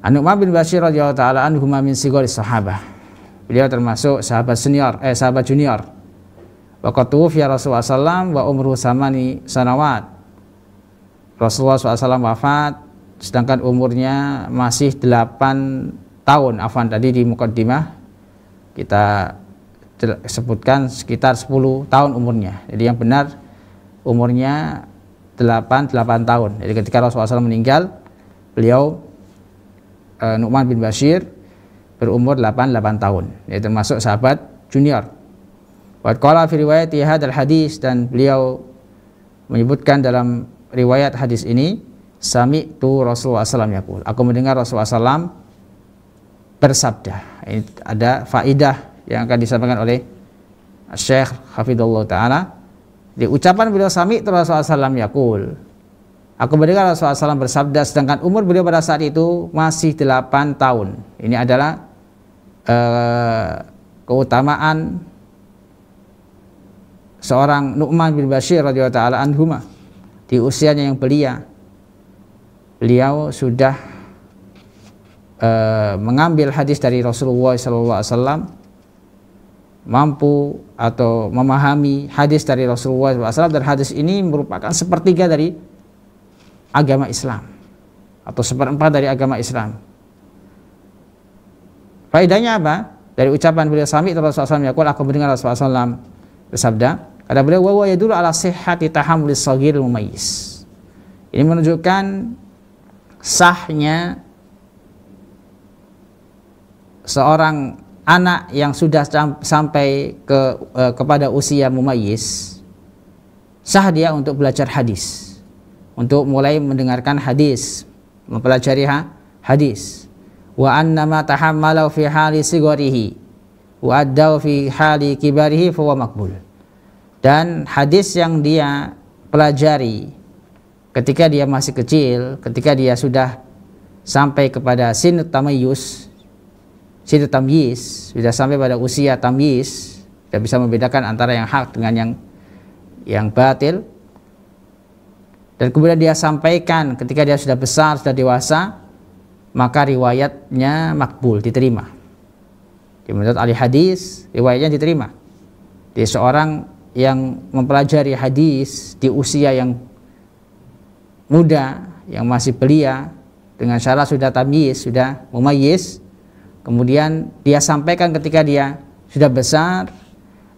Nu'man bin Bashir radhiyallahu taala anhu min sigharis sahabah. Beliau termasuk sahabat junior. Waqad tuwfiya Rasulullah sallallahu wa umruhu samani sanawat. Rasulullah SAW wafat sedangkan umurnya masih 8 tahun. Afwan, tadi di mukaddimah kita sebutkan sekitar 10 tahun umurnya. Jadi yang benar umurnya 8 tahun. Jadi ketika Rasulullah SAW meninggal, beliau Nu'man bin Bashir berumur 8 tahun. Dia termasuk sahabat junior. Wa qala fi riwayati hadzal hadis, dan beliau menyebutkan dalam riwayat hadis ini, sami'tu Rasulullah SAW yaqul, aku mendengar Rasulullah SAW bersabda. Ini ada faidah yang akan disampaikan oleh Syekh Hafidhullah Ta'ala. Di ucapan beliau sami'tu Rasulullah SAW yaqul, aku mendengar Rasulullah SAW bersabda, sedangkan umur beliau pada saat itu masih 8 tahun. Ini adalah keutamaan seorang Nu'man bin Bashir radhiyallahu ta'ala anhuma. Di usianya yang belia, beliau sudah mengambil hadis dari Rasulullah SAW, mampu atau memahami hadis dari Rasulullah SAW, dan hadis ini merupakan sepertiga dari agama Islam atau seperempat dari agama Islam. Faedahnya apa? Dari ucapan beliau sami Rasulullah SAW yaqul, aku mendengar Rasulullah SAW bersabda, kata beliau, wa huwa yadullu ala sihhati tahammulis shaghiril mumayyiz. Ini menunjukkan sahnya seorang anak yang sudah sampai kepada usia mumayyiz, sah dia untuk belajar hadis, untuk mulai mendengarkan hadis, mempelajari hadis. Wa annama tahammalu fi hali sigharihi wa addaw fi hali kibarihi fa huwa maqbul. Dan hadis yang dia pelajari ketika dia masih kecil, ketika dia sudah sampai kepada sinut tamyiz, sudah sampai pada usia tamyiz, sudah bisa membedakan antara yang hak dengan yang batil, dan kemudian dia sampaikan ketika dia sudah besar, sudah dewasa, maka riwayatnya makbul, diterima. Menurut ahli hadis, riwayatnya diterima. Dia seorang yang mempelajari hadis di usia yang muda, yang masih belia, dengan syarat sudah tamyiz, sudah mumayyiz, kemudian dia sampaikan ketika dia sudah besar,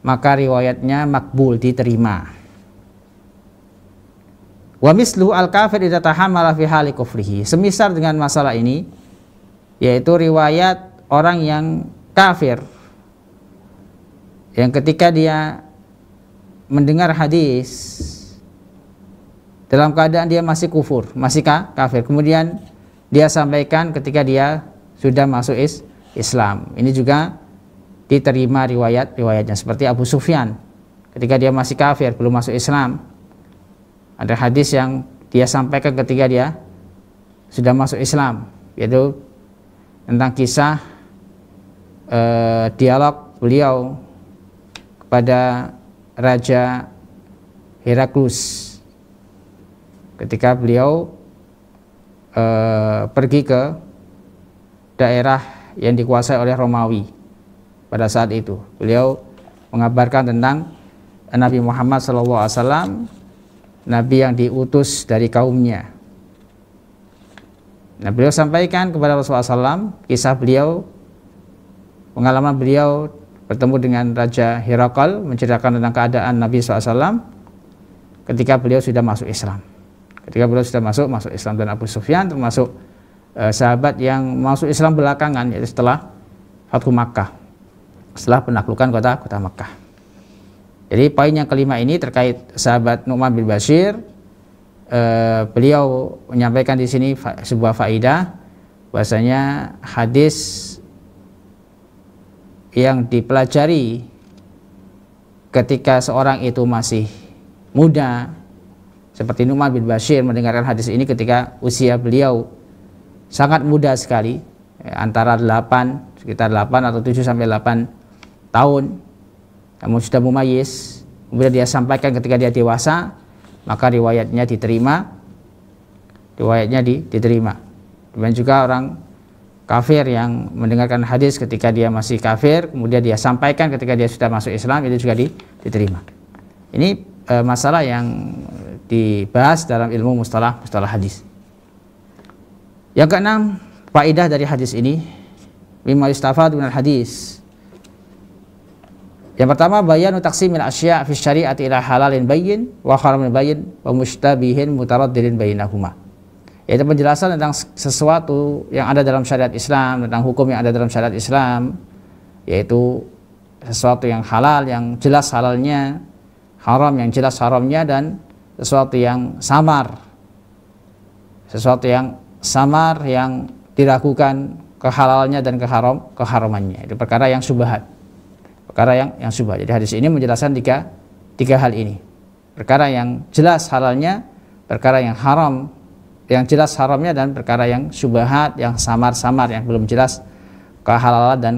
maka riwayatnya makbul, diterima. Wa mislu al-kafir idza tahammala fi hali kufrihi. Semisal dengan masalah ini, yaitu riwayat orang yang kafir yang ketika dia mendengar hadis dalam keadaan dia masih kufur, masih kafir, kemudian dia sampaikan ketika dia sudah masuk Islam. Ini juga diterima riwayatnya, seperti Abu Sufyan ketika dia masih kafir, belum masuk Islam. Ada hadis yang dia sampaikan ketika dia sudah masuk Islam, yaitu tentang kisah dialog beliau kepada Raja Heraklus ketika beliau pergi ke daerah yang dikuasai oleh Romawi. Pada saat itu beliau mengabarkan tentang Nabi Muhammad SAW, Nabi yang diutus dari kaumnya. Nah, beliau sampaikan kepada Rasulullah SAW kisah beliau, pengalaman beliau bertemu dengan Raja Herakl, menceritakan tentang keadaan Nabi SAW ketika beliau sudah masuk Islam. Ketika beliau sudah masuk Islam, dan Abu Sufyan termasuk sahabat yang masuk Islam belakangan, yaitu setelah Fathu Makkah, setelah penaklukan kota Makkah. Jadi poin yang kelima ini terkait sahabat Nu'man bin Bashir. Beliau menyampaikan di sini sebuah faidah bahwasanya hadis yang dipelajari ketika seorang itu masih muda, seperti Nu'man bin Bashir mendengarkan hadis ini ketika usia beliau sangat muda sekali, antara sekitar 8 atau 7 sampai 8 tahun, namun sudah mumayyiz, kemudian dia sampaikan ketika dia dewasa, maka riwayatnya diterima. Dan juga orang kafir yang mendengarkan hadis ketika dia masih kafir, kemudian dia sampaikan ketika dia sudah masuk Islam, itu juga diterima. Ini masalah yang dibahas dalam ilmu mustalah hadis. Yang keenam, faedah dari hadis ini, mimma yustafadu minal hadis. Yang pertama, bayanu taqsimil asya' fi syari'ati ila halalin bayyin wa haramin bayyin wa mustabihin mutaraddidin bainahuma. Yaitu penjelasan tentang sesuatu yang ada dalam syariat Islam, tentang hukum yang ada dalam syariat Islam, yaitu sesuatu yang halal, yang jelas halalnya, haram yang jelas haramnya, dan sesuatu yang samar, yang diragukan kehalalannya dan keharamannya. Itu perkara yang syubhat. Jadi hadis ini menjelaskan tiga hal ini. Perkara yang jelas halalnya, perkara yang haram, yang jelas haramnya, dan perkara yang syubhat, yang samar-samar, yang belum jelas kehalalan dan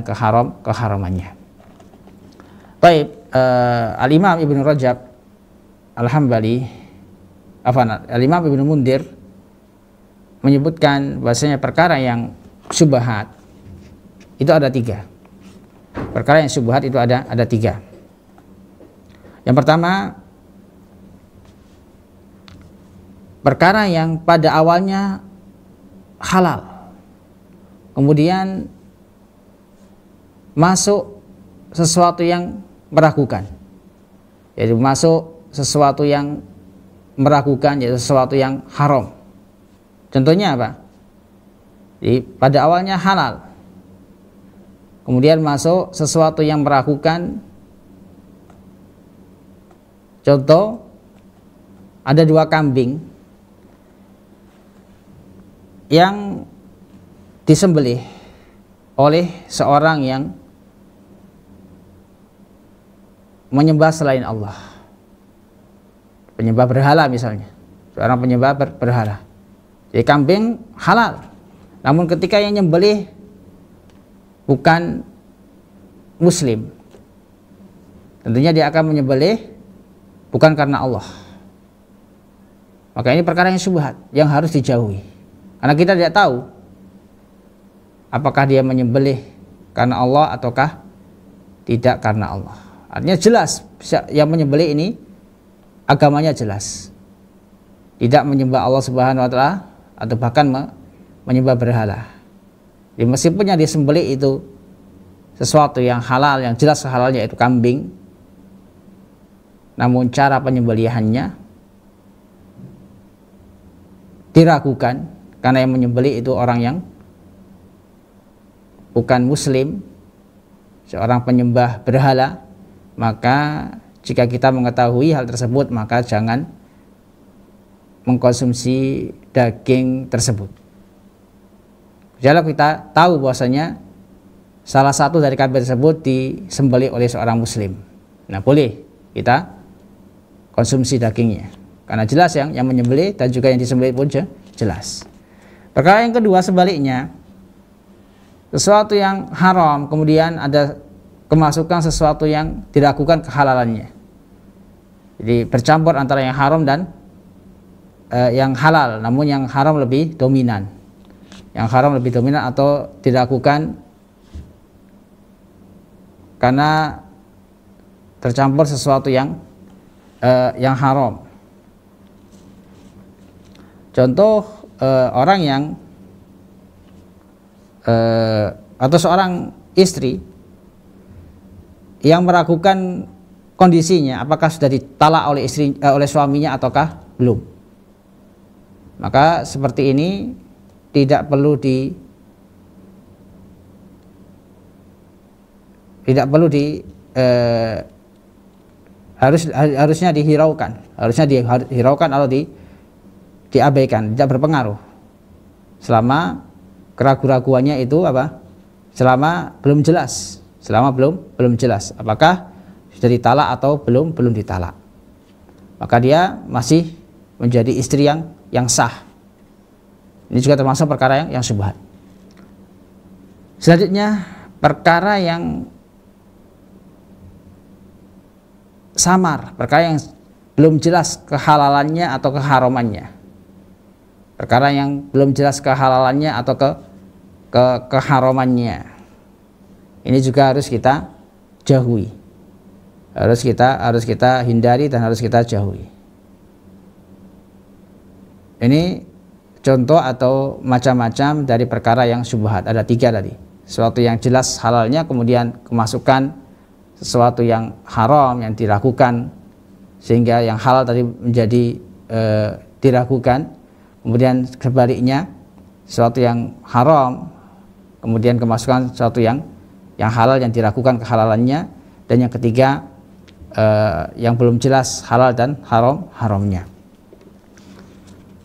keharamannya. Baik, Al-Imam Ibnu Rajab Al-Hambali, Al-Imam Ibnu Mundir menyebutkan bahasanya perkara yang syubhat itu ada tiga. Perkara yang syubhat itu ada tiga. Yang pertama, perkara yang pada awalnya halal, kemudian masuk sesuatu yang meragukan, yaitu masuk sesuatu yang meragukan, yaitu sesuatu yang haram. Contohnya apa? Jadi pada awalnya halal, kemudian masuk sesuatu yang meragukan. Contoh, ada 2 kambing yang disembelih oleh seorang yang menyembah selain Allah, penyembah berhala misalnya, seorang penyembah berhala. Jadi kambing halal, namun ketika yang nyembelih bukan muslim, tentunya dia akan menyembelih bukan karena Allah. Maka ini perkara yang syubhat, yang harus dijauhi, karena kita tidak tahu apakah dia menyembelih karena Allah ataukah tidak karena Allah. Artinya jelas yang menyembelih ini agamanya jelas, tidak menyembah Allah Subhanahu wa taala atau bahkan menyembah berhala. Jadi meskipun yang disembelih itu sesuatu yang halal, yang jelas halalnya itu kambing, namun cara penyembelihannya diragukan karena yang menyembelih itu orang yang bukan muslim, seorang penyembah berhala. Maka jika kita mengetahui hal tersebut, maka jangan mengkonsumsi daging tersebut. Kalau kita tahu bahwasanya salah satu dari kambing tersebut disembelih oleh seorang muslim, nah boleh kita konsumsi dagingnya, karena jelas yang menyembelih dan juga yang disembelih pun jelas. Perkara yang kedua sebaliknya, sesuatu yang haram kemudian ada kemasukan sesuatu yang diragukan kehalalannya. Jadi bercampur antara yang haram dan yang halal, namun yang haram lebih dominan. Yang haram lebih dominan atau diragukan karena tercampur sesuatu yang haram. Contoh orang yang atau seorang istri yang meragukan kondisinya apakah sudah ditalak oleh suaminya ataukah belum. Maka seperti ini tidak perlu harusnya dihiraukan atau diabaikan, tidak berpengaruh selama keraguan-raguannya itu selama belum jelas apakah sudah ditalak atau belum ditalak, maka dia masih menjadi istri yang sah. Ini juga termasuk perkara yang syubhat. Selanjutnya perkara yang samar, perkara yang belum jelas kehalalannya atau keharamannya. Perkara yang belum jelas kehalalannya atau keharamannya. Ini juga harus kita jauhi. Harus kita hindari dan harus kita jauhi. Ini contoh atau macam-macam dari perkara yang syubhat. Ada 3 tadi. Sesuatu yang jelas halalnya, kemudian kemasukan sesuatu yang haram yang diragukan sehingga yang halal tadi menjadi diragukan. Kemudian sebaliknya sesuatu yang haram kemudian kemasukan sesuatu yang halal yang diragukan kehalalannya. Dan yang ketiga yang belum jelas halal dan haramnya.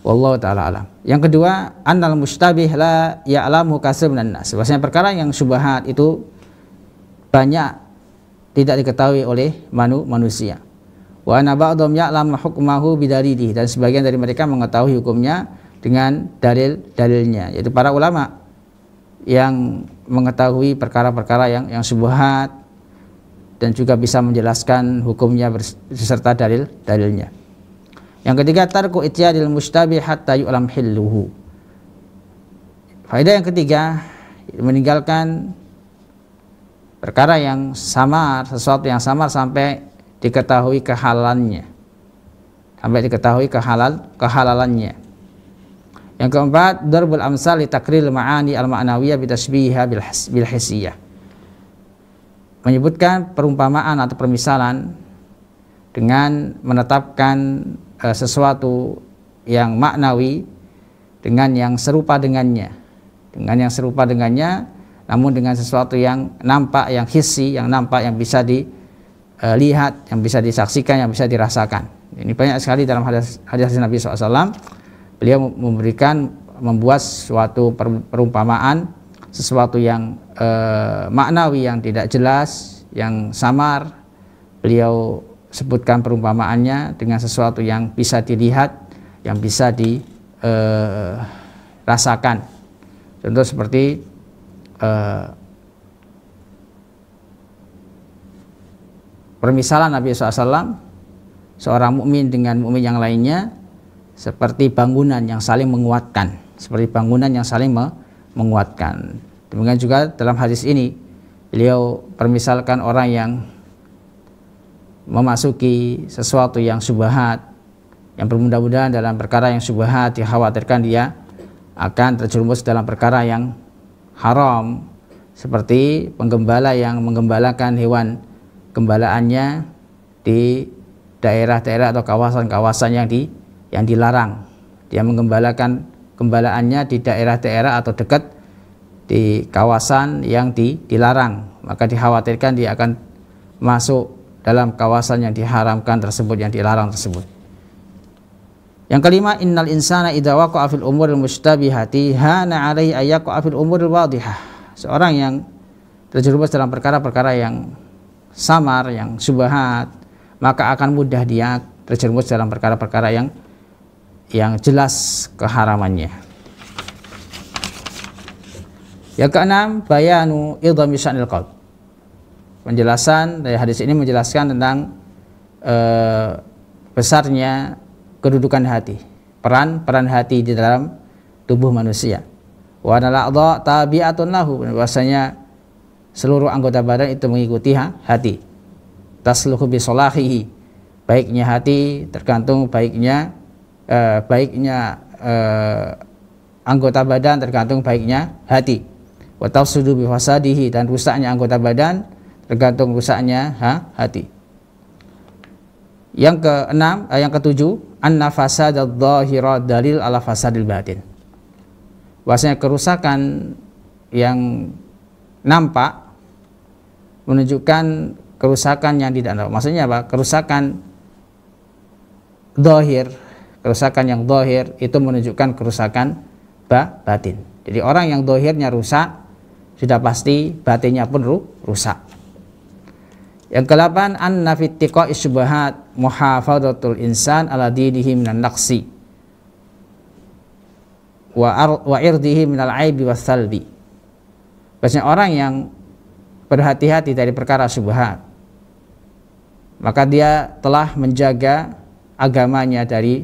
Wallahu ta'ala alam. Yang kedua, annal mustabih la ya'lamu katsirun minan nas. Bahwasanya perkara yang syubhat itu banyak tidak diketahui oleh manusia. Wa ana ba'dhum ya'lamu hukmahu bidalilihi, dan sebagian dari mereka mengetahui hukumnya dengan dalil-dalilnya, yaitu para ulama yang mengetahui perkara-perkara yang syubhat dan juga bisa menjelaskan hukumnya beserta dalil-dalilnya. Yang ketiga, tarku ityadil mustabih hatta yu'lam hilluhu. Faedah yang ketiga, meninggalkan perkara yang samar, sesuatu yang samar sampai diketahui kehalalannya, kehalalannya. Yang keempat, darbul amsal li takril ma'ani al-ma'nawiyah bi tashbiha bil hissiyah. Menyebutkan perumpamaan atau permisalan dengan menetapkan sesuatu yang maknawi dengan yang serupa dengannya, namun dengan sesuatu yang nampak, yang hissi, yang nampak, yang bisa dilihat, yang bisa disaksikan, yang bisa dirasakan. Ini banyak sekali dalam hadis Nabi SAW. Beliau membuat suatu perumpamaan, sesuatu yang maknawi, yang tidak jelas, yang samar. Beliau sebutkan perumpamaannya dengan sesuatu yang bisa dilihat, yang bisa dirasakan. Contoh seperti permisalan Nabi SAW, seorang mukmin dengan mukmin yang lainnya seperti bangunan yang saling menguatkan, Demikian juga dalam hadis ini beliau permisalkan orang yang memasuki sesuatu yang syubhat, yang bermudah-mudahan dalam perkara yang syubhat, dikhawatirkan dia akan terjerumus dalam perkara yang haram, seperti penggembala yang menggembalakan hewan gembalaannya di daerah-daerah atau kawasan-kawasan yang dilarang. Dia menggembalakan gembalaannya di daerah-daerah atau dekat di kawasan yang dilarang, maka dikhawatirkan dia akan masuk dalam kawasan yang diharamkan tersebut, yang dilarang tersebut. Yang kelima, innal insana idza waqa'a fil umuril mustabihati hana 'alaihi ayyaqa'a fil umuril wadihah. Seorang yang terjerumus dalam perkara-perkara yang samar, yang syubhat, maka akan mudah dia terjerumus dalam perkara-perkara yang jelas keharamannya. Yang keenam, bayanu idhami sya'nil qalb. Penjelasan dari hadis ini menjelaskan tentang besarnya kedudukan hati, peran hati di dalam tubuh manusia. Wa anal a'dha tabi'atun lahu, bahwasanya seluruh anggota badan itu mengikuti hati. Tasluhu bi salahihi, baiknya hati tergantung baiknya anggota badan tergantung baiknya hati. Wa tafsudu bi fasadihi, dan rusaknya anggota badan tergantung rusaknya hati. Yang keenam, yang ketujuh, anna fasadadz dzahira dalil ala fasadil batin. Bahwasanya kerusakan yang nampak menunjukkan kerusakan yang tidak nampak. Maksudnya apa? Kerusakan zahir, kerusakan yang zahir itu menunjukkan kerusakan batin. Jadi orang yang zahirnya rusak, sudah pasti batinnya pun rusak. Yang ke-8, anna fi ittiqa'i syubhat muhafadhatul insan ala dinihi minan naqsi wa irdihi minal aibi was salbi. Biasanya orang yang berhati-hati dari perkara syubhat, maka dia telah menjaga agamanya dari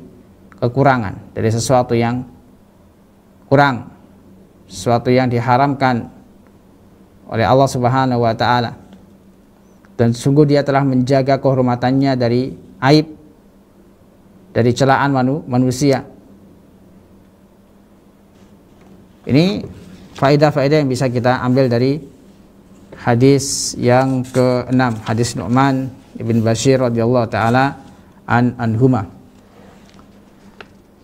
kekurangan, dari sesuatu yang kurang, sesuatu yang diharamkan oleh Allah Subhanahu wa taala. Dan sungguh dia telah menjaga kehormatannya dari aib, dari celaan manusia. Ini faedah-faedah yang bisa kita ambil dari hadis yang ke-6, hadis Nu'man ibn Bashir radhiyallahu taala anhuma.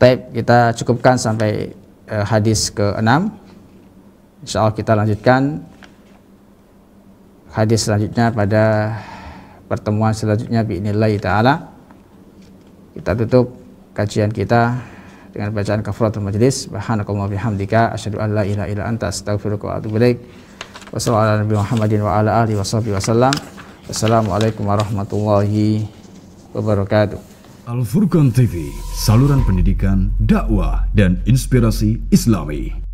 Baik, kita cukupkan sampai hadis ke-6. Insyaallah kita lanjutkan hadis selanjutnya pada pertemuan selanjutnya bi'idznillah ta'ala. Kita tutup kajian kita dengan bacaan kafaratul majlis. Subhanakallahumma bihamdika asyhadu an la ilaha illa anta astaghfiruka wa atubu ilaik. Wassalamualaikum warahmatullahi wa ala alihi wasallam. Wassalamualaikum warahmatullahi wabarakatuh. Al Furqan TV, saluran pendidikan, dakwah dan inspirasi Islami.